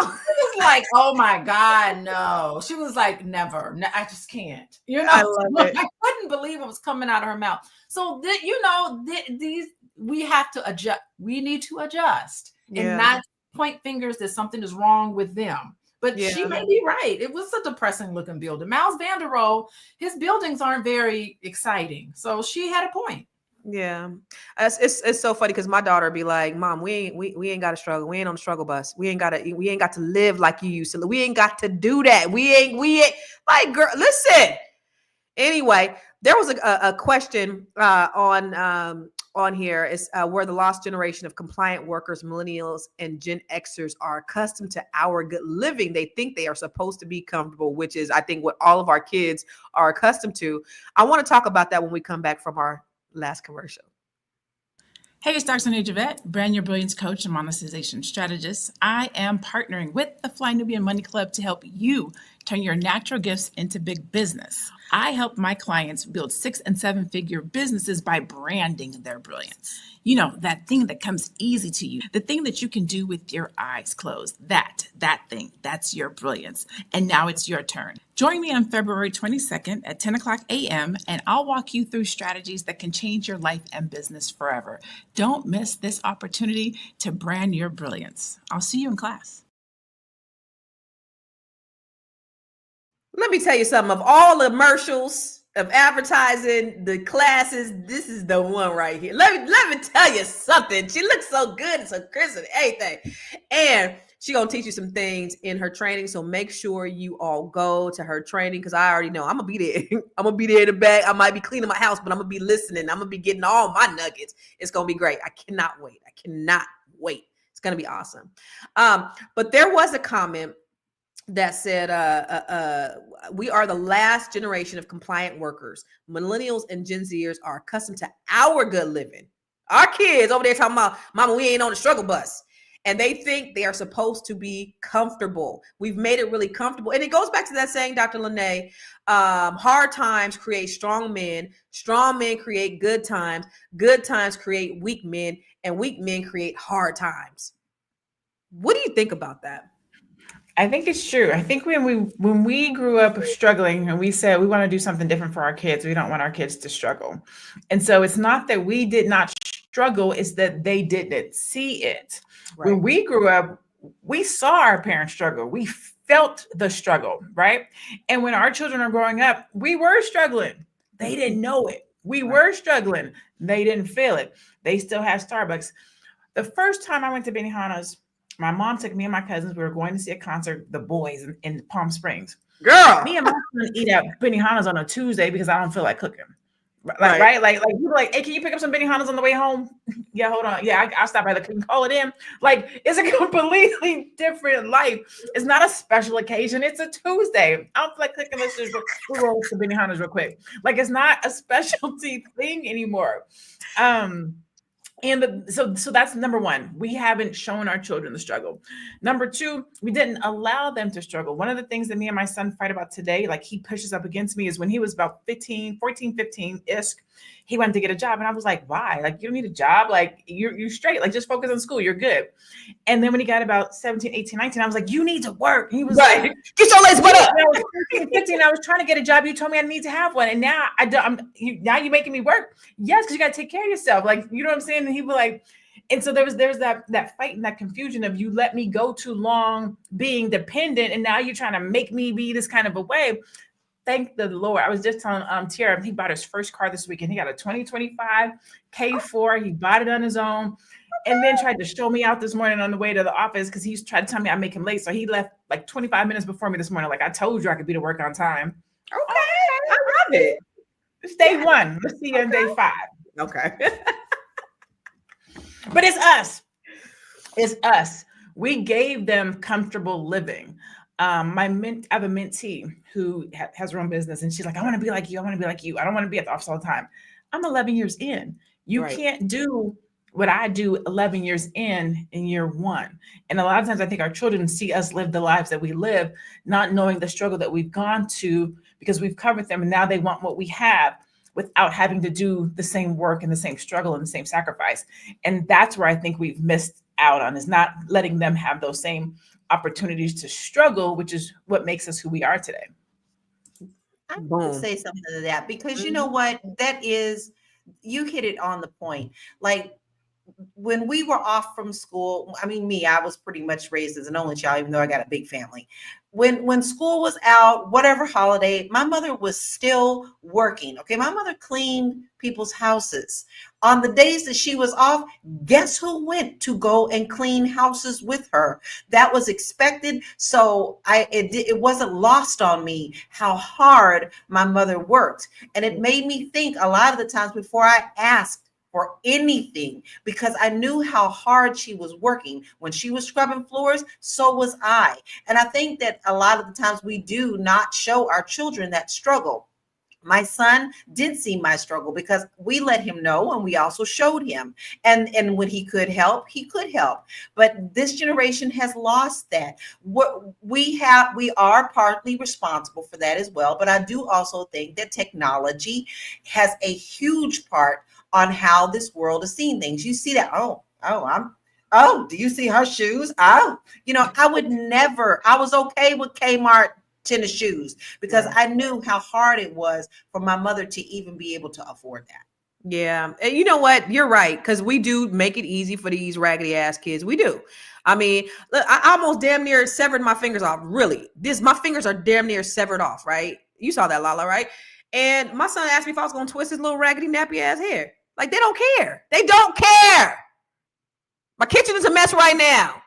She was like, oh my God, no. She was like, never. No, I just can't. I love it. I couldn't believe it was coming out of her mouth. So these we have to adjust. We need to adjust and not point fingers that something is wrong with them. But she may be right. It was a depressing looking building. Miles Vanderohe, his buildings aren't very exciting. So she had a point. Yeah. It's so funny because my daughter be like, Mom, we ain't got to struggle. We ain't on the struggle bus. We ain't got to live like you used to. We ain't got to do that. We ain't like, girl, listen. Anyway, there was a question on here is where the lost generation of compliant workers, millennials and Gen Xers are accustomed to our good living. They think they are supposed to be comfortable, which is, I think, what all of our kids are accustomed to. I want to talk about that when we come back from our last commercial. Hey, it's Dr. Javette, brand your brilliance coach and monetization strategist. I am partnering with the Fly Nubian Money Club to help you turn your natural gifts into big business. I help my clients build 6 and 7 figure businesses by branding their brilliance. You know, that thing that comes easy to you, the thing that you can do with your eyes closed. That thing, that's your brilliance. And now it's your turn. Join me on February 22nd at 10 o'clock a.m. and I'll walk you through strategies that can change your life and business forever. Don't miss this opportunity to brand your brilliance. I'll see you in class. Let me tell you something. Of all the commercials of advertising, the classes, this is the one right here. Let me tell you something. She looks so good and so crisp and everything. And she gonna teach you some things in her training. So make sure you all go to her training, because I already know I'm gonna be there. I'm gonna be there in the back. I might be cleaning my house, but I'm gonna be listening. I'm gonna be getting all my nuggets. It's gonna be great. I cannot wait. I cannot wait. It's gonna be awesome. But there was a comment that said, we are the last generation of compliant workers. Millennials and Gen Zers are accustomed to our good living. Our kids over there talking about, mama, we ain't on the struggle bus. And they think they are supposed to be comfortable. We've made it really comfortable. And it goes back to that saying, Dr. Lene, hard times create strong men create good times create weak men, and weak men create hard times. What do you think about that? I think it's true. I think when we grew up struggling and we said we want to do something different for our kids, we don't want our kids to struggle. And so it's not that we did not struggle, it's that they didn't see it. Right. When we grew up, we saw our parents struggle. We felt the struggle, right? And when our children are growing up, we were struggling. They didn't know it. We were struggling. They didn't feel it. They still have Starbucks. The first time I went to Benihana's, my mom took me and my cousins. We were going to see a concert, The Boys, in Palm Springs. Girl, me and my son eat at Benihana's on a Tuesday because I don't feel like cooking. Right? Like you were like, hey, can you pick up some Benihana's on the way home? Yeah, hold on. Yeah, I'll stop by the can call it in. Like, it's a completely different life. It's not a special occasion. It's a Tuesday. I don't feel like cooking. Let's just roll to Benihana's real quick. Like, it's not a specialty thing anymore. So that's number one. We haven't shown our children the struggle. Number two, we didn't allow them to struggle. One of the things that me and my son fight about today, like he pushes up against me, is when he was about 14, 15-ish, he wanted to get a job. And I was like, why? Like, you don't need a job. Like, you're straight. Like, just focus on school. You're good. And then when he got about 17, 18, 19, I was like, you need to work. And he was like, get your legs put up. I was 14, 15, I was trying to get a job. You told me I need to have one. And now now you're making me work. Yes, because you got to take care of yourself. Like, you know what I'm saying? And he was like, and so there's that fight and that confusion of, you let me go too long being dependent, and now you're trying to make me be this kind of a way. Thank the Lord. I was just telling Tiara, he bought his first car this weekend. He got a 2025 K4. He bought it on his own, and then tried to show me out this morning on the way to the office because he's tried to tell me I make him late. So he left like 25 minutes before me this morning. Like, I told you I could be to work on time. Okay. I love it. It's day one. Let's see you on day 5. Okay. But it's us. It's us. We gave them comfortable living. I have a mentee who has her own business, and she's like, I want to be like you. I want to be like you. I don't want to be at the office all the time. I'm 11 years in. You can't do what I do 11 years in year 1. And a lot of times I think our children see us live the lives that we live, not knowing the struggle that we've gone to because we've covered them. And now they want what we have without having to do the same work and the same struggle and the same sacrifice. And that's where I think we've missed out on, is not letting them have those same opportunities to struggle, which is what makes us who we are today. I want to say something to that, because you know what, that is, you hit it on the point. Like, when we were off from school, I mean, I was pretty much raised as an only child, even though I got a big family. When school was out, whatever holiday, my mother was still working. Okay. My mother cleaned people's houses. On the days that she was off, guess who went to go and clean houses with her? That was expected. So it wasn't lost on me how hard my mother worked. And it made me think a lot of the times before I asked for anything, because I knew how hard she was working. When she was scrubbing floors, so was I. And I think that a lot of the times we do not show our children that struggle. My son did see my struggle because we let him know, and we also showed him. And when he could help, he could help. But this generation has lost that. What we are partly responsible for that as well. But I do also think that technology has a huge part on how this world is seeing things. You see that, oh, do you see her shoes? Oh, I was okay with Kmart tennis shoes because I knew how hard it was for my mother to even be able to afford that. Yeah. And you know what? You're right. Because we do make it easy for these raggedy ass kids. We do. I mean, look, I almost damn near severed my fingers off. Really. My fingers are damn near severed off, right? You saw that, Lala, right? And my son asked me if I was going to twist his little raggedy nappy ass hair. Like, they don't care. They don't care. My kitchen is a mess right now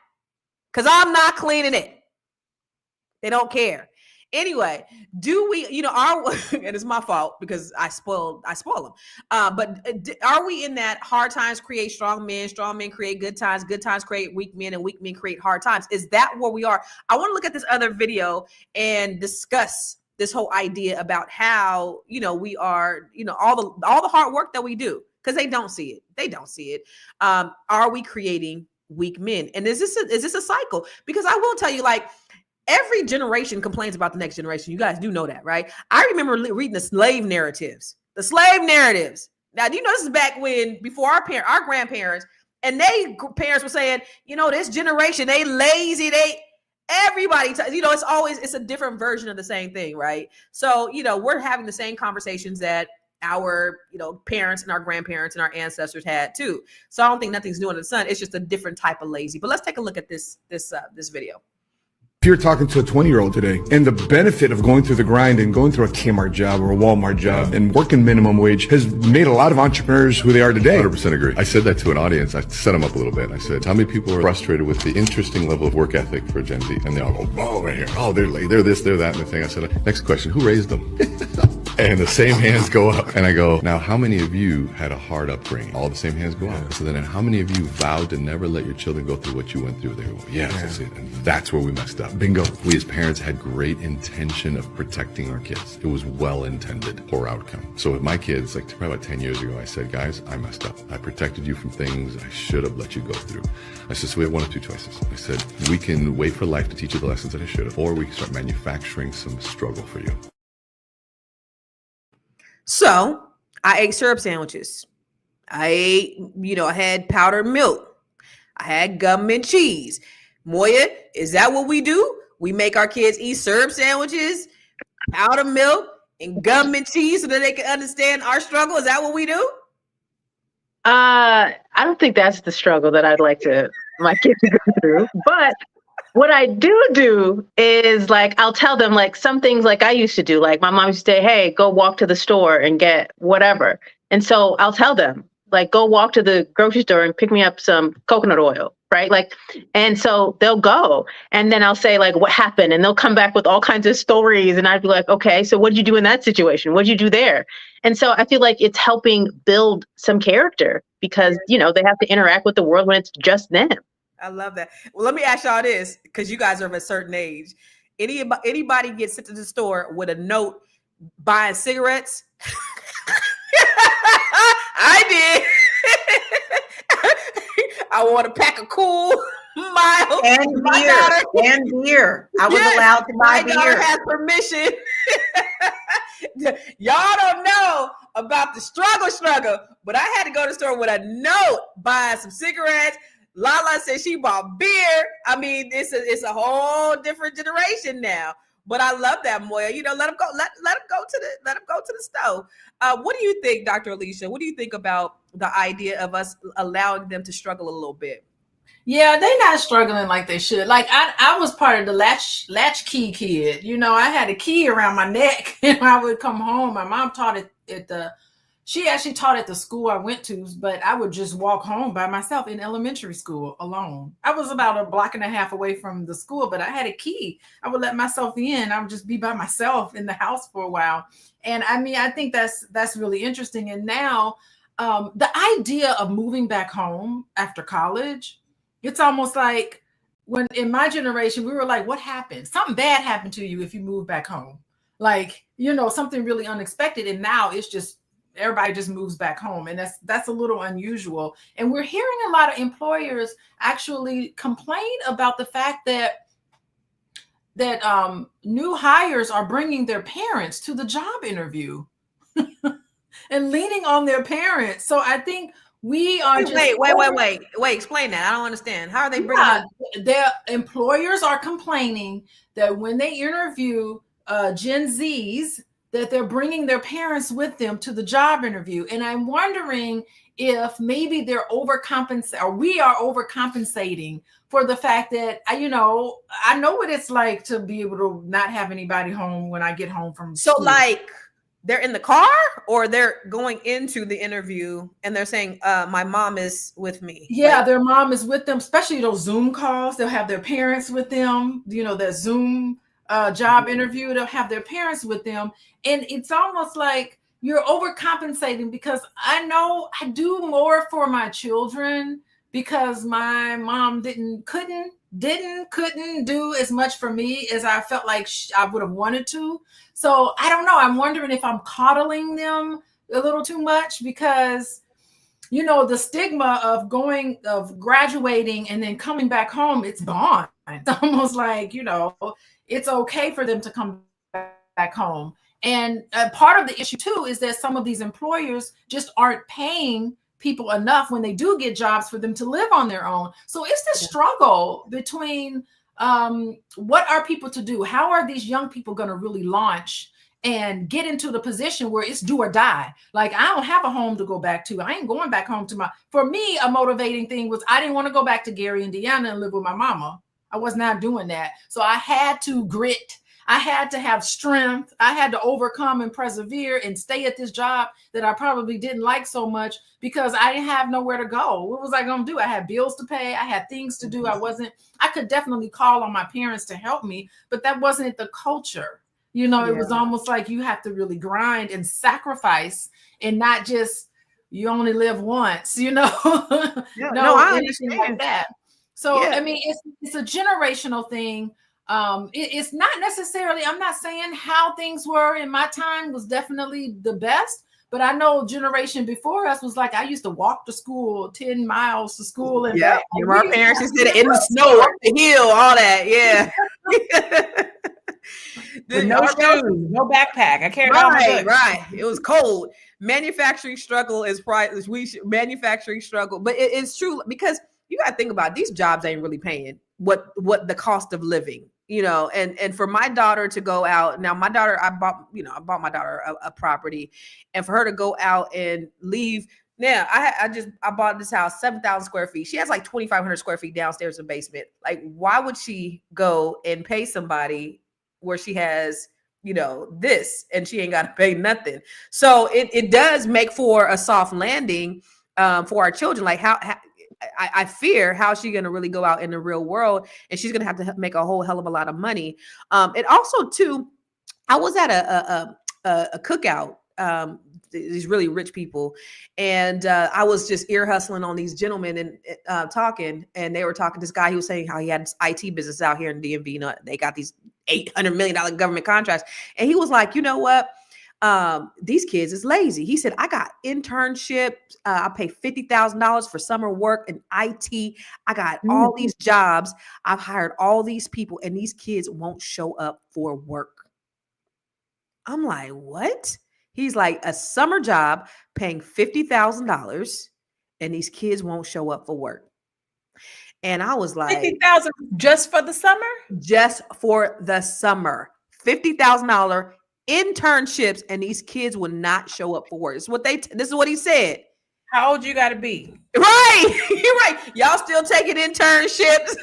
because I'm not cleaning it. They don't care. Anyway, do we, and it's my fault because I spoil them. But are we in that hard times create strong men create good times create weak men, and weak men create hard times? Is that where we are? I want to look at this other video and discuss this whole idea about how, we are, all the hard work that we do, because they don't see it. They don't see it. Are we creating weak men? And is this a cycle? Because I will tell you, like, every generation complains about the next generation. You guys do know that, right? I remember reading the slave narratives. Now, do you know this is back before our grandparents, and parents were saying, this generation, they lazy, everybody, it's a different version of the same thing, right? So, we're having the same conversations that our, parents and our grandparents and our ancestors had too. So I don't think nothing's new under the sun. It's just a different type of lazy. But let's take a look at this video. If you're talking to a 20-year-old today, and the benefit of going through the grind and going through a Kmart job or a Walmart job and working minimum wage has made a lot of entrepreneurs who they are today. 100% agree. I said that to an audience. I set them up a little bit. I said, how many people are frustrated with the interesting level of work ethic for Gen Z? And they all go, oh, right here. Oh, they're late. They're this, they're that, and the thing. I said, next question, who raised them? And the same hands go up. And I go, now, how many of you had a hard upbringing? All the same hands go up. So then how many of you vowed to never let your children go through what you went through? They go, yes, that's it. And that's where we messed up. Bingo. We as parents had great intention of protecting our kids. It was well-intended, poor outcome. So with my kids, like probably about 10 years ago, I said, guys, I messed up. I protected you from things I should have let you go through. I said, so we have one of two choices. I said, we can wait for life to teach you the lessons that I should have, or we can start manufacturing some struggle for you. So I ate syrup sandwiches. I had powdered milk. I had gum and cheese. Moya, is that what we do? We make our kids eat syrup sandwiches, powdered milk, and gum and cheese so that they can understand our struggle? Is that what we do? I don't think that's the struggle that I'd like my kids to go through. But what I do is, like, I'll tell them, like, some things like I used to do. Like, my mom used to say, hey, go walk to the store and get whatever. And so I'll tell them, like, go walk to the grocery store and pick me up some coconut oil, right? Like, and so they'll go. And then I'll say, like, what happened? And they'll come back with all kinds of stories. And I'd be like, okay, so what did you do in that situation? What did you do there? And so I feel like it's helping build some character because, they have to interact with the world when it's just them. I love that. Well, let me ask y'all this, because you guys are of a certain age. Anybody gets sent to the store with a note buying cigarettes? I did. I want a pack of Cool, Mild, and beer. I was allowed to buy beer. My daughter has permission. Y'all don't know about the struggle, but I had to go to the store with a note buying some cigarettes. Lala said she bought beer. I mean, it's a whole different generation now. But I love that, Moya. Let them go. Let them go to the stove. What do you think, Dr. Alicia? What do you think about the idea of us allowing them to struggle a little bit? Yeah, they're not struggling like they should. Like I was part of the latchkey kid. I had a key around my neck, and I would come home. My mom taught it she actually taught at the school I went to, but I would just walk home by myself in elementary school alone. I was about a block and a half away from the school, but I had a key. I would let myself in. I would just be by myself in the house for a while. And I mean, I think that's really interesting. And now the idea of moving back home after college, it's almost like when in my generation, we were like, what happened? Something bad happened to you if you move back home. like, something really unexpected. And now it's just, everybody just moves back home. And that's a little unusual. And we're hearing a lot of employers actually complain about the fact that new hires are bringing their parents to the job interview and leaning on their parents. So I think we are wait. Explain that. I don't understand. How are they bringing? Their employers are complaining that when they interview Gen Zs, that they're bringing their parents with them to the job interview. And I'm wondering if maybe they're overcompensating, or we are overcompensating for the fact that, I know what it's like to be able to not have anybody home when I get home from So school. like they're in the car, or they're going into the interview and they're saying, my mom is with me. Yeah, like, their mom is with them, especially those Zoom calls. They'll have their parents with them, that Zoom job interview, they'll have their parents with them. And it's almost like you're overcompensating, because I know I do more for my children because my mom couldn't do as much for me as I felt like I would have wanted to. So I don't know. I'm wondering if I'm coddling them a little too much, because the stigma of graduating and then coming back home, it's gone. It's almost like, it's okay for them to come back home. And part of the issue too is that some of these employers just aren't paying people enough when they do get jobs for them to live on their own. So it's this struggle between what are people to do? How are these young people going to really launch and get into the position where it's do or die? Like, I don't have a home to go back to. I ain't going back home to for me, a motivating thing was I didn't want to go back to Gary, Indiana and live with my mama. I was not doing that. So I had to grit. I had to have strength. I had to overcome and persevere and stay at this job that I probably didn't like so much, because I didn't have nowhere to go. What was I going to do? I had bills to pay. I had things to do. I could definitely call on my parents to help me, but that wasn't the culture. It was almost like you have to really grind and sacrifice, and not just, you only live once, I understand like that. So, I mean, it's a generational thing. It's not necessarily, I'm not saying how things were in my time was definitely the best, but I know generation before us was like, I used to walk to school 10 miles to school. And back. Our parents just did it in the snow, up the hill, all that. Yeah. With no shoes, no backpack. I carried all my goods. Right. It was cold. Manufacturing struggle is manufacturing struggle, but it's true, because you got to think about it, these jobs ain't really paying what the cost of living, and for my daughter to go out now, my daughter, I bought my daughter a property, and for her to go out and leave. Now I bought this house, 7,000 square feet. She has like 2,500 square feet downstairs in the basement. Like, why would she go and pay somebody where she has, this, and she ain't got to pay nothing? So it does make for a soft landing for our children. Like, how I fear how she's going to really go out in the real world, and she's going to have to make a whole hell of a lot of money. And also too, I was at a cookout, these really rich people, and I was just ear hustling on these gentlemen and talking, and they were talking to this guy. He was saying how he had this IT business out here in DMV. They got these $800 million government contracts, and he was like, you know what? These kids is lazy. He said, I got internships. I pay $50,000 for summer work in IT. I got all these jobs. I've hired all these people, and these kids won't show up for work. I'm like, what? He's like, a summer job paying $50,000, and these kids won't show up for work. And I was like, $50,000 just for the summer? Just for the summer. $50,000 internships, and these kids will not show up for work. This is what he said. How old you got to be? Right. You're right. Y'all still taking internships.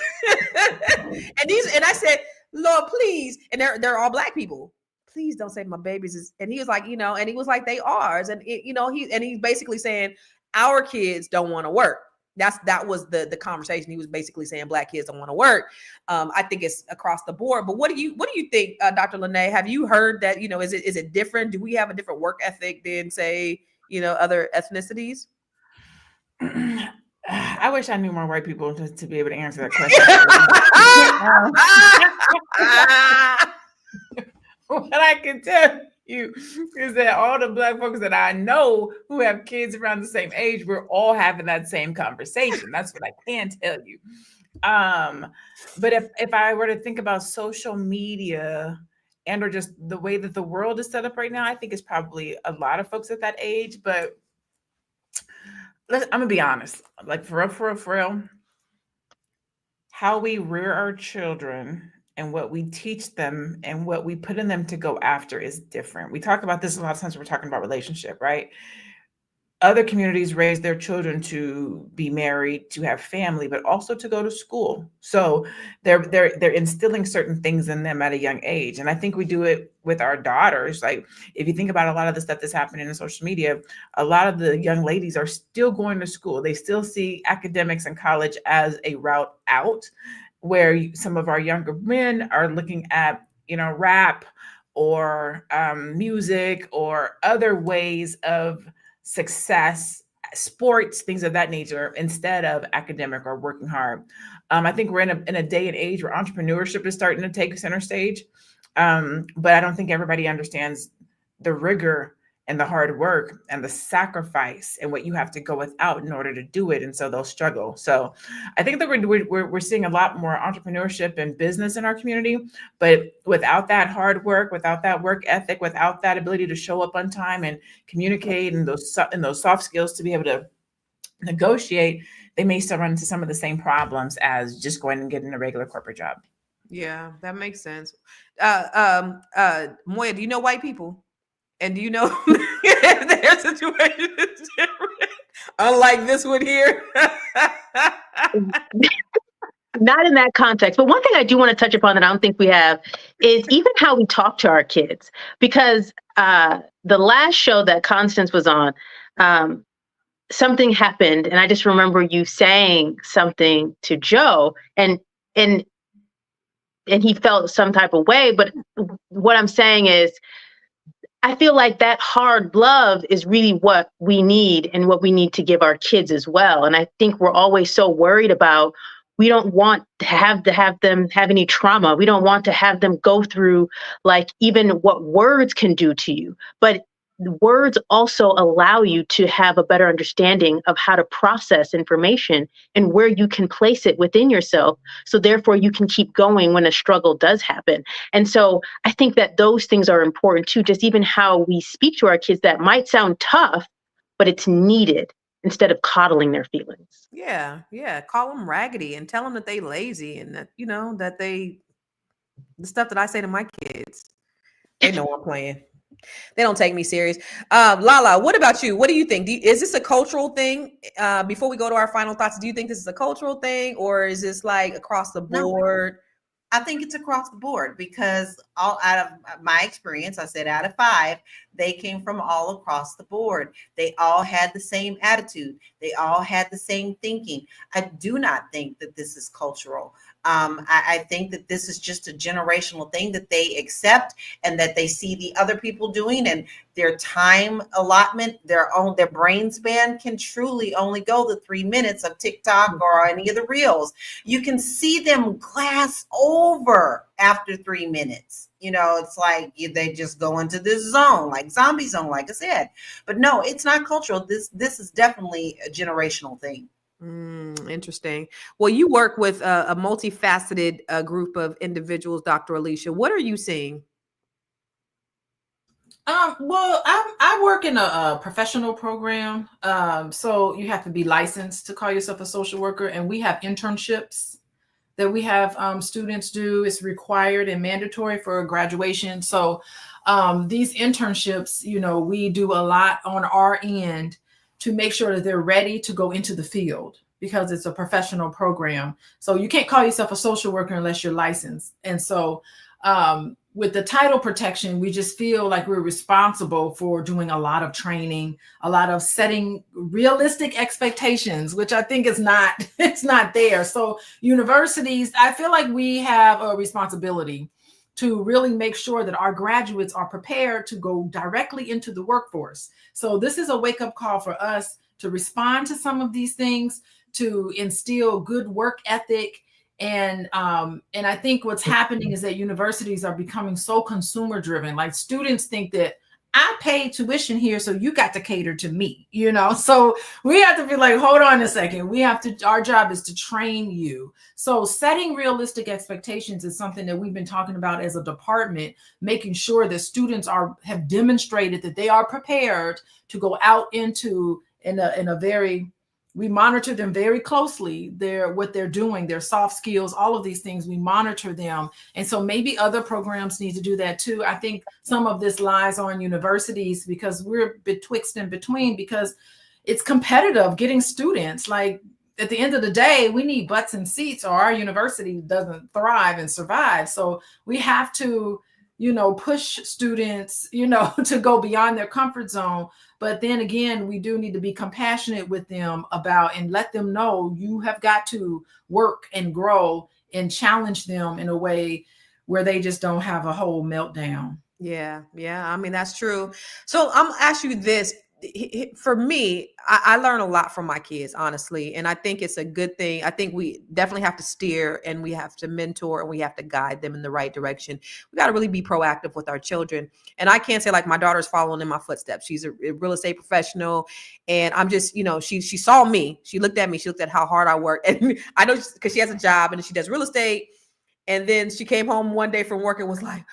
and I said, Lord, please. And they're all Black people. Please don't say my babies is. And he was like, and he was like, they ours. And he's basically saying our kids don't want to work. That was the conversation. He was basically saying Black kids don't want to work. I think it's across the board. But what do you think, Dr. Lene? Have you heard that, is it different? Do we have a different work ethic than, say, other ethnicities? I wish I knew more white people to be able to answer that question. What I can tell you is that all the Black folks that I know who have kids around the same age, we're all having that same conversation. That's what I can tell you. But if I were to think about social media and or just the way that the world is set up right now, I think it's probably a lot of folks at that age. But I'm gonna be honest, like for real, how we rear our children and what we teach them and what we put in them to go after is different. We talk about this a lot of times when we're talking about relationship, right? Other communities raise their children to be married, to have family, but also to go to school. So they're instilling certain things in them at a young age. And I think we do it with our daughters. Like if you think about a lot of the stuff that's happening in social media, a lot of the young ladies are still going to school. They still see academics and college as a route out, where some of our younger men are looking at, rap or music or other ways of success, sports, things of that nature, instead of academic or working hard. I think we're in a day and age where entrepreneurship is starting to take center stage. But I don't think everybody understands the rigor and the hard work and the sacrifice and what you have to go without in order to do it. And so they'll struggle. So I think that we're seeing a lot more entrepreneurship and business in our community, but without that hard work, without that work ethic, without that ability to show up on time and communicate and those soft skills to be able to negotiate, they may still run into some of the same problems as just going and getting a regular corporate job. Yeah, that makes sense. Moya, do you know white people? And do you know their situation is different? Unlike this one here. Not in that context. But one thing I do want to touch upon that I don't think we have is even how we talk to our kids. Because the last show that Constance was on, something happened. And I just remember you saying something to Joe and he felt some type of way. But what I'm saying is, I feel like that hard love is really what we need and what we need to give our kids as well. And I think we're always so worried about, we don't want to have them have any trauma. We don't want to have them go through like even what words can do to you. But words also allow you to have a better understanding of how to process information and where you can place it within yourself. So therefore you can keep going when a struggle does happen. And so I think that those things are important too, just even how we speak to our kids that might sound tough, but it's needed instead of coddling their feelings. Yeah. Call them raggedy and tell them that they lazy and that, that the stuff that I say to my kids, they know I'm playing. They don't take me serious. Lala, what about you? What do you think? Is this a cultural thing? Before we go to our final thoughts, do you think this is a cultural thing or is this like across the board? No, I think it's across the board because all out of my experience, I said out of 5, they came from all across the board. They all had the same attitude. They all had the same thinking. I do not think that this is cultural. I think that this is just a generational thing that they accept and that they see the other people doing, and their time allotment, their brain span can truly only go the 3 minutes of TikTok or any of the reels. You can see them glass over after 3 minutes. It's like they just go into this zone, like zombie zone, like I said. But no, it's not cultural. This is definitely a generational thing. Interesting. Well, you work with a multifaceted group of individuals, Dr. Alicia. What are you seeing? Well, I work in a professional program. So you have to be licensed to call yourself a social worker. And we have internships that we have students do. It's required and mandatory for graduation. So these internships, we do a lot on our end to make sure that they're ready to go into the field because it's a professional program. So you can't call yourself a social worker unless you're licensed. And so with the title protection, we just feel like we're responsible for doing a lot of training, a lot of setting realistic expectations, which I think is it's not there. So universities, I feel like we have a responsibility to really make sure that our graduates are prepared to go directly into the workforce. So this is a wake-up call for us to respond to some of these things, to instill good work ethic And I think what's happening is that universities are becoming so consumer driven. Like students think that I paid tuition here, so you got to cater to me, you know? So we have to be like, hold on a second. Our job is to train you. So setting realistic expectations is something that we've been talking about as a department, making sure that students have demonstrated that they are prepared to go out into we monitor them very closely, what they're doing, their soft skills, all of these things, we monitor them. And so maybe other programs need to do that too. I think some of this lies on universities because we're betwixt and between, because it's competitive getting students. Like at the end of the day, we need butts and seats or our university doesn't thrive and survive. So we have to, push students, to go beyond their comfort zone. But then again, we do need to be compassionate with them and let them know you have got to work and grow and challenge them in a way where they just don't have a whole meltdown. Yeah. I mean, that's true. So I'm gonna ask you this. For me, I learn a lot from my kids, honestly. And I think it's a good thing. I think we definitely have to steer and we have to mentor and we have to guide them in the right direction. We got to really be proactive with our children. And I can't say like my daughter's following in my footsteps. She's a real estate professional. And I'm just, she saw me. She looked at me. She looked at how hard I work. And I know because she has a job and she does real estate. And then she came home one day from work and was like,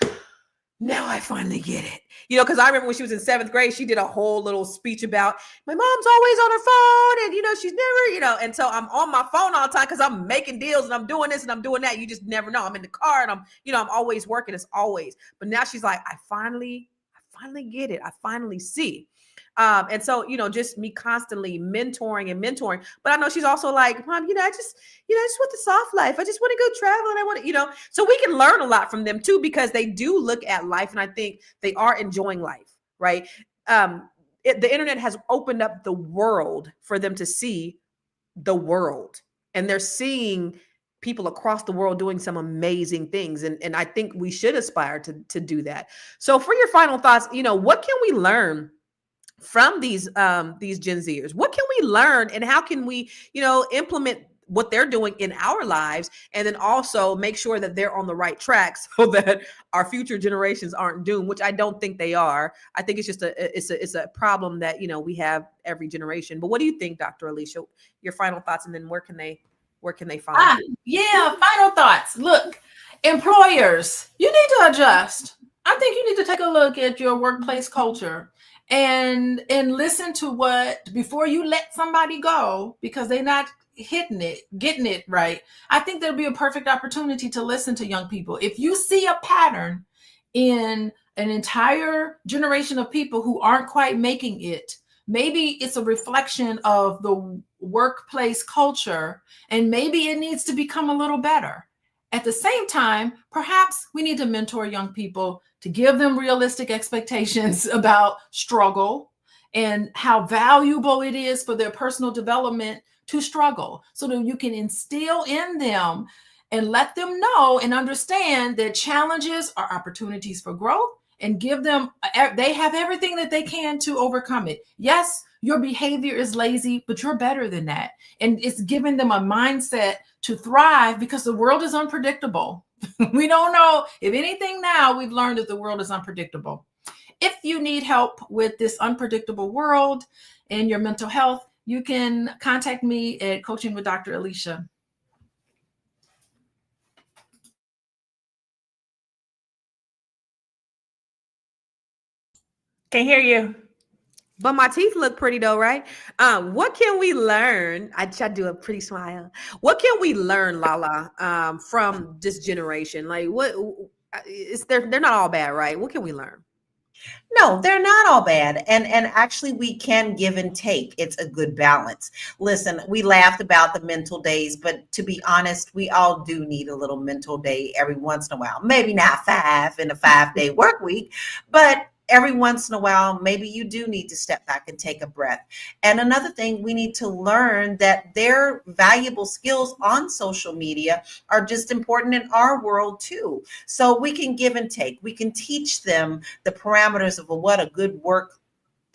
now I finally get it. Because I remember when she was in 7th grade, she did a whole little speech about my mom's always on her phone and, she's never, and so I'm on my phone all the time because I'm making deals and I'm doing this and I'm doing that. You just never know. I'm in the car and I'm always working. It's always. But now she's like, I finally get it. I finally see. And so, just me constantly mentoring. But I know she's also like, Mom, I just want the soft life. I just want to go travel and I want to, so we can learn a lot from them too, because they do look at life and I think they are enjoying life, right? The internet has opened up the world for them to see the world, and they're seeing people across the world doing some amazing things. And I think we should aspire to do that. So for your final thoughts, what can we learn from these Gen Zers? What can we learn and how can we, implement what they're doing in our lives, and then also make sure that they're on the right track so that our future generations aren't doomed, which I don't think they are. I think it's just it's a problem that, we have every generation. But what do you think, Dr. Alicia? Your final thoughts, and then where can they find you? Final thoughts. Look, employers, you need to adjust. I think you need to take a look at your workplace culture and listen to before you let somebody go because they're not getting it right. I think there'll be a perfect opportunity to listen to young people. If you see a pattern in an entire generation of people who aren't quite making it, maybe it's a reflection of the workplace culture, and maybe it needs to become a little better. At the same time, perhaps we need to mentor young people to give them realistic expectations about struggle and how valuable it is for their personal development to struggle, so that you can instill in them and let them know and understand that challenges are opportunities for growth, and give them, they have everything that they can to overcome it. Yes, your behavior is lazy, but you're better than that. And it's giving them a mindset to thrive because the world is unpredictable. We don't know. If anything, now we've learned that the world is unpredictable. If you need help with this unpredictable world and your mental health, you can contact me at Coaching with Dr. Alicia. Can't hear you. But my teeth look pretty though, right? What can we learn? I try to do a pretty smile. What can we learn, Lala, from this generation? Like, they're not all bad, right? What can we learn? No, they're not all bad. And actually we can give and take. It's a good balance. Listen, we laughed about the mental days, but to be honest, we all do need a little mental day every once in a while. Maybe not 5 in a 5-day work week, but every once in a while, maybe you do need to step back and take a breath. And another thing, we need to learn that their valuable skills on social media are just important in our world too. So we can give and take. We can teach them the parameters of what a good work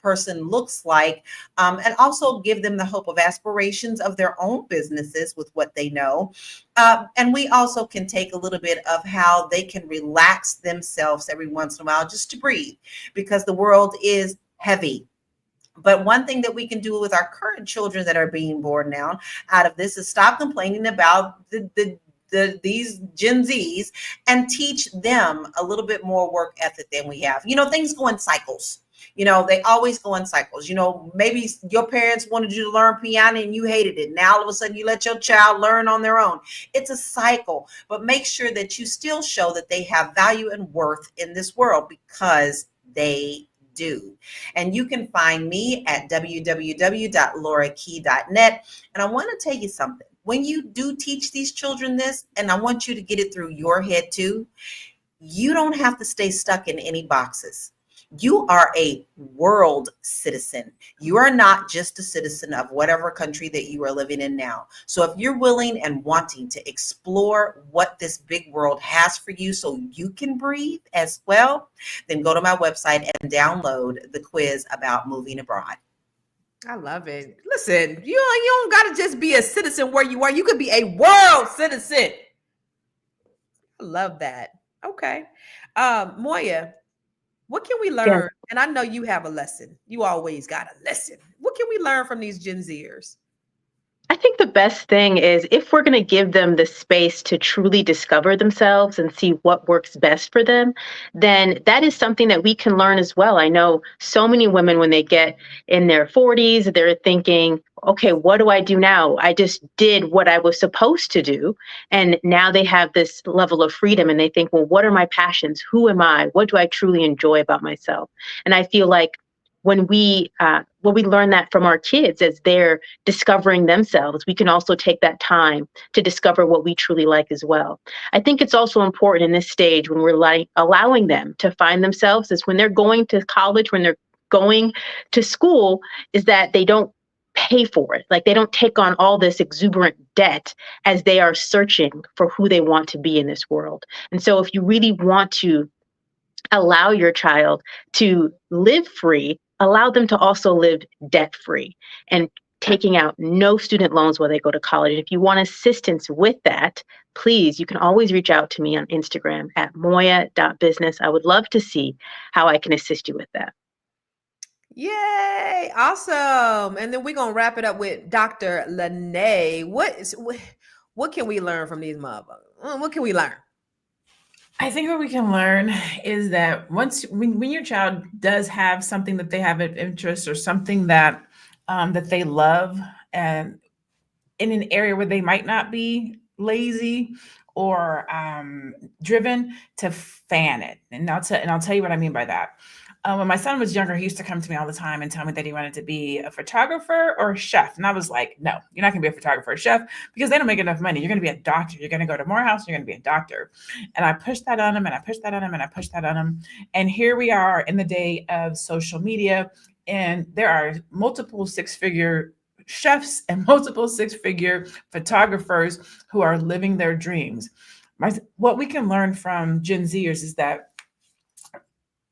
person looks like, and also give them the hope of aspirations of their own businesses with what they know. And we also can take a little bit of how they can relax themselves every once in a while just to breathe, because the world is heavy. But one thing that we can do with our current children that are being born now out of this is stop complaining about these Gen Zs and teach them a little bit more work ethic than we have. Things go in cycles. They always go in cycles. Maybe your parents wanted you to learn piano and you hated it. Now all of a sudden you let your child learn on their own. It's a cycle, but make sure that you still show that they have value and worth in this world, because they do. And you can find me at www.laurakey.net. And I want to tell you something. When you do teach these children this, and I want you to get it through your head too, you don't have to stay stuck in any boxes. You are a world citizen. You are not just a citizen of whatever country that you are living in now. So if you're willing and wanting to explore what this big world has for you so you can breathe as well, then go to my website and download the quiz about moving abroad. I love it. Listen, you don't got to just be a citizen where you are. You could be a world citizen. I love that. Okay. Moya, what can we learn? Yes. And I know you have a lesson. You always got a lesson. What can we learn from these Gen Zers? I think the best thing is, if we're going to give them the space to truly discover themselves and see what works best for them, then that is something that we can learn as well. I know so many women, when they get in their 40s, they're thinking, okay, what do I do now? I just did what I was supposed to do. And now they have this level of freedom and they think, well, what are my passions? Who am I? What do I truly enjoy about myself? And I feel like when we learn that from our kids as they're discovering themselves, we can also take that time to discover what we truly like as well. I think it's also important in this stage, when we're allowing them to find themselves, is when they're going to college, when they're going to school, is that they don't pay for it. Like, they don't take on all this exuberant debt as they are searching for who they want to be in this world. And so if you really want to allow your child to live free, allow them to also live debt free, and taking out no student loans while they go to college. If you want assistance with that, please, you can always reach out to me on Instagram at moya.business. I would love to see how I can assist you with that. Yay. Awesome. And then we're going to wrap it up with Dr. Lene. What can we learn from these motherfuckers? What can we learn? I think what we can learn is that when your child does have something that they have an interest, or something that that they love, and in an area where they might not be lazy or driven, to fan it. And I'll tell you what I mean by that. When my son was younger, he used to come to me all the time and tell me that he wanted to be a photographer or a chef. And I was like, no, you're not going to be a photographer or a chef, because they don't make enough money. You're going to be a doctor. You're going to go to Morehouse. You're going to be a doctor. And I pushed that on him, and I pushed that on him, and I pushed that on him. And here we are in the day of social media, and there are multiple six-figure chefs and multiple six-figure photographers who are living their dreams. What we can learn from Gen Zers is that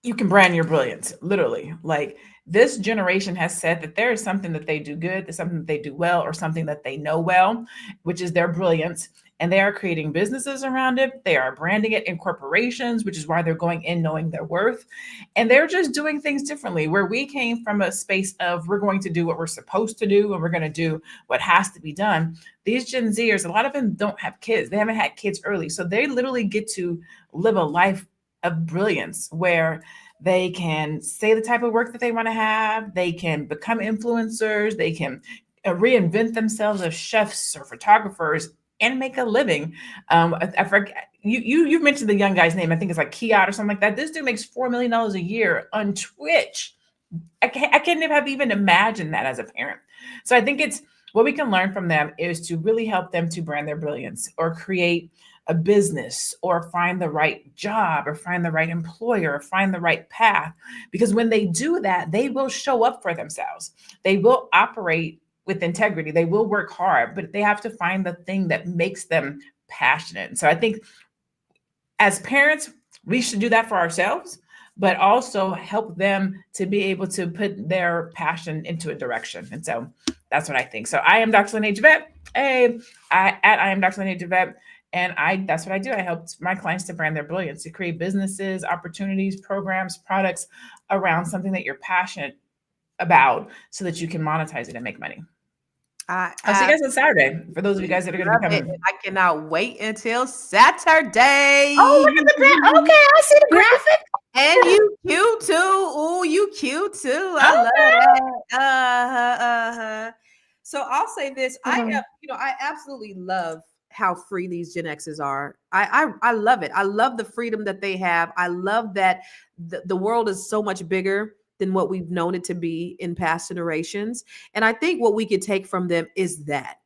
you can brand your brilliance, literally. Like, this generation has said that there is something that they do good, there's something that they do well, or something that they know well, which is their brilliance. And they are creating businesses around it. They are branding it in corporations, which is why they're going in knowing their worth. And they're just doing things differently. Where we came from a space of, we're going to do what we're supposed to do, and we're going to do what has to be done. These Gen Zers, a lot of them don't have kids. They haven't had kids early. So they literally get to live a life of brilliance, where they can say the type of work that they want to have. They can become influencers. They can reinvent themselves as chefs or photographers and make a living. I forget, you've mentioned the young guy's name. I think it's like Kiat or something like that. This dude makes $4 million a year on Twitch. I can't even imagine that as a parent. So I think it's what we can learn from them is to really help them to brand their brilliance, or create a business, or find the right job, or find the right employer, or find the right path. Because when they do that, they will show up for themselves. They will operate with integrity. They will work hard, but they have to find the thing that makes them passionate. So I think as parents, we should do that for ourselves, but also help them to be able to put their passion into a direction. And so that's what I think. So I am Dr. Lene Javette. I am Dr. Lene Javette. And that's what I do. I help my clients to brand their brilliance, to create businesses, opportunities, programs, products around something that you're passionate about so that you can monetize it and make money. I'll see you guys on Saturday. For those of you guys that are going to be coming. I cannot wait until Saturday. Oh, look at the graphic. Okay, I see the graphic. And you cute too. Oh, you cute too. I love that. So I'll say this. I absolutely love how free these Gen X's are. I love it. I love the freedom that they have. I love that the world is so much bigger than what we've known it to be in past generations. And I think what we could take from them is that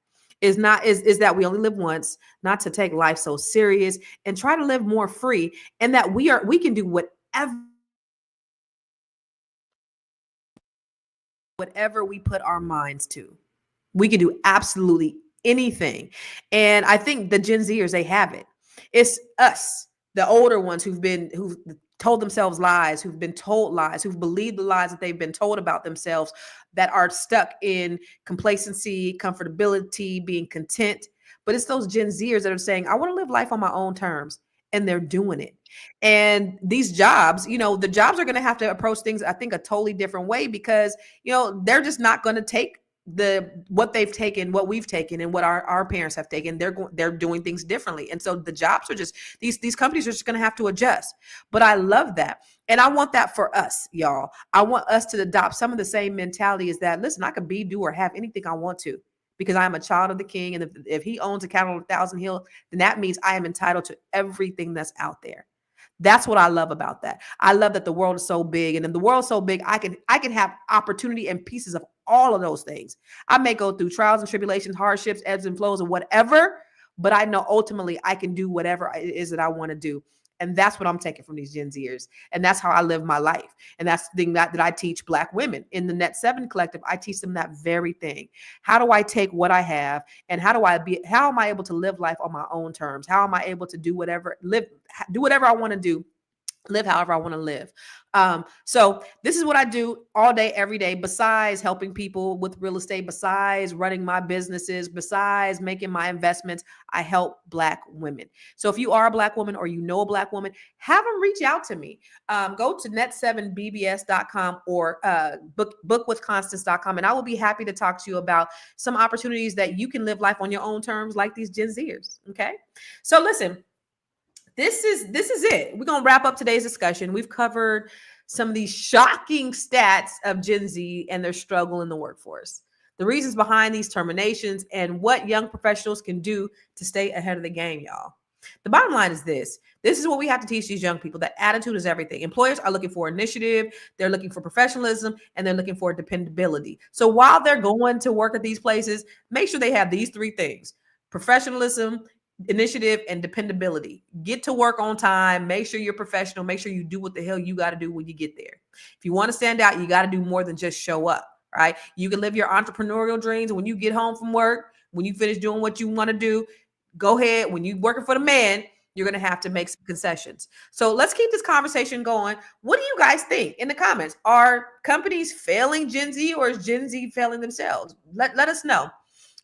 that we only live once, not to take life so serious and try to live more free, and that we can do whatever we put our minds to. We can do absolutely anything. And I think the Gen Zers, they have it. It's us, the older ones who've told themselves lies, who've been told lies, who've believed the lies that they've been told about themselves, that are stuck in complacency, comfortability, being content. But it's those Gen Zers that are saying, I want to live life on my own terms. And they're doing it. And these jobs, the jobs are going to have to approach things, I think, a totally different way, because, they're just not going to take what they've taken, what we've taken, and what our parents have taken. They're doing things differently. And so the jobs are just, these companies are just going to have to adjust. But I love that. And I want that for us, y'all. I want us to adopt some of the same mentality as that. Listen, I can be, do, or have anything I want to, because I am a child of the King. And if he owns a cattle on 1,000 hills, then that means I am entitled to everything that's out there. That's what I love about that. I love that the world is so big, and if the world's so big, I can have opportunity and pieces of all of those things. I may go through trials and tribulations, hardships, ebbs and flows, and whatever, but I know ultimately I can do whatever it is that I want to do. And that's what I'm taking from these Gen Zers. And that's how I live my life. And that's the thing that I teach Black women in the Net 7 Collective. I teach them that very thing. How do I take what I have, and how am I able to live life on my own terms? How am I able to do whatever I want to do, live however I want to live? So this is what I do all day, every day, besides helping people with real estate, besides running my businesses, besides making my investments. I help Black women. So if you are a Black woman, or you know a Black woman, have them reach out to me. Go to net7bbs.com or bookwithconstance.com, and I will be happy to talk to you about some opportunities that you can live life on your own terms, like these Gen Zers. Okay. So listen, this is it. We're going to wrap up today's discussion. We've covered some of these shocking stats of Gen Z and their struggle in the workforce, the reasons behind these terminations, and what young professionals can do to stay ahead of the game, y'all. The bottom line is this. This is what we have to teach these young people, that attitude is everything. Employers are looking for initiative, they're looking for professionalism, and they're looking for dependability. So while they're going to work at these places, make sure they have these three things: professionalism, initiative, and dependability. Get to work on time. Make sure you're professional. Make sure you do what the hell you got to do when you get there. If you want to stand out, you got to do more than just show up, right? You can live your entrepreneurial dreams. When you get home from work, when you finish doing what you want to do, go ahead. When you're working for the man, you're going to have to make some concessions. So let's keep this conversation going. What do you guys think in the comments? Are companies failing Gen Z, or is Gen Z failing themselves? Let us know.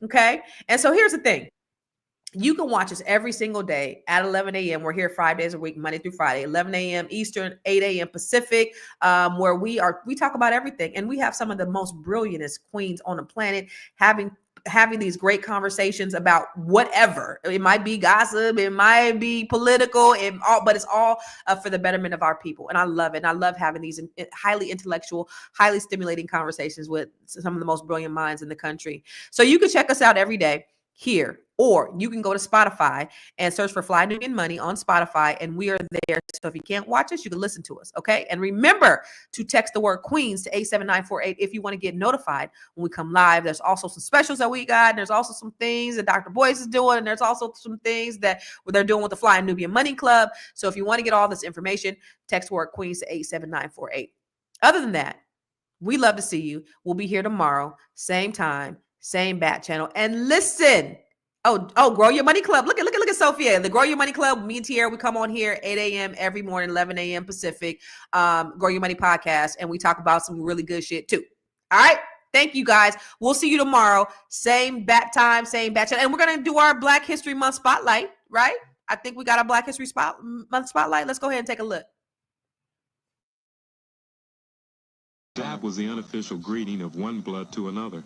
Okay. And so here's the thing. You can watch us every single day at 11 a.m. We're here 5 days a week, Monday through Friday, 11 a.m. Eastern, 8 a.m. Pacific, where we talk about everything. And we have some of the most brilliantest queens on the planet having these great conversations about whatever. It might be gossip, it might be political, but it's all for the betterment of our people. And I love it. And I love having these highly intellectual, highly stimulating conversations with some of the most brilliant minds in the country. So you can check us out every day here, or you can go to Spotify and search for Fly Nubian Money on Spotify, and we are there. So if you can't watch us, you can listen to us, okay? And remember to text the word Queens to 87948 if you want to get notified when we come live. There's also some specials that we got, and there's also some things that Dr. Boyce is doing, and there's also some things that they're doing with the Fly Nubian Money Club. So if you want to get all this information, text the word Queens to 87948. Other than that, we love to see you. We'll be here tomorrow, same time, same bat channel. And listen, oh, Grow Your Money Club. Look at Sophia, the Grow Your Money Club. Me and Tierra, we come on here 8 a.m. every morning, 11 a.m. Pacific, Grow Your Money podcast, and we talk about some really good shit too. All right. Thank you guys. We'll see you tomorrow. Same bat time, same bat channel. And we're going to do our Black History Month spotlight, right? I think we got a Black History Month spotlight. Let's go ahead and take a look. Dab was the unofficial greeting of one blood to another,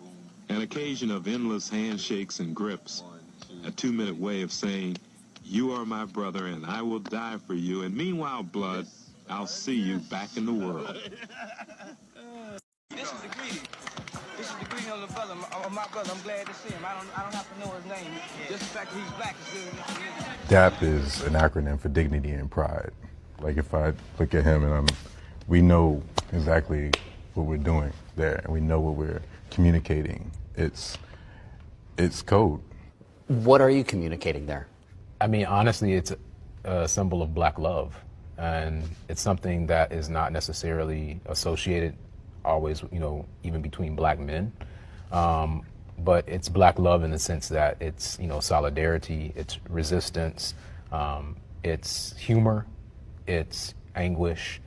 an occasion of endless handshakes and grips, a 2-minute way of saying, you are my brother and I will die for you, and meanwhile, blood, I'll see you back in the world. This is the greeting. This is the greeting of the brother, of my brother. I'm glad to see him. I don't have to know his name. Just the fact that he's black is good enough for me. DAP is an acronym for dignity and pride. Like if I look at him and we know exactly what we're doing there, and we know what we're communicating. It's code. What are you communicating there? I mean, honestly, it's a symbol of Black love, and it's something that is not necessarily associated always, even between Black men. But it's Black love in the sense that it's, solidarity, it's resistance, it's humor, it's anguish,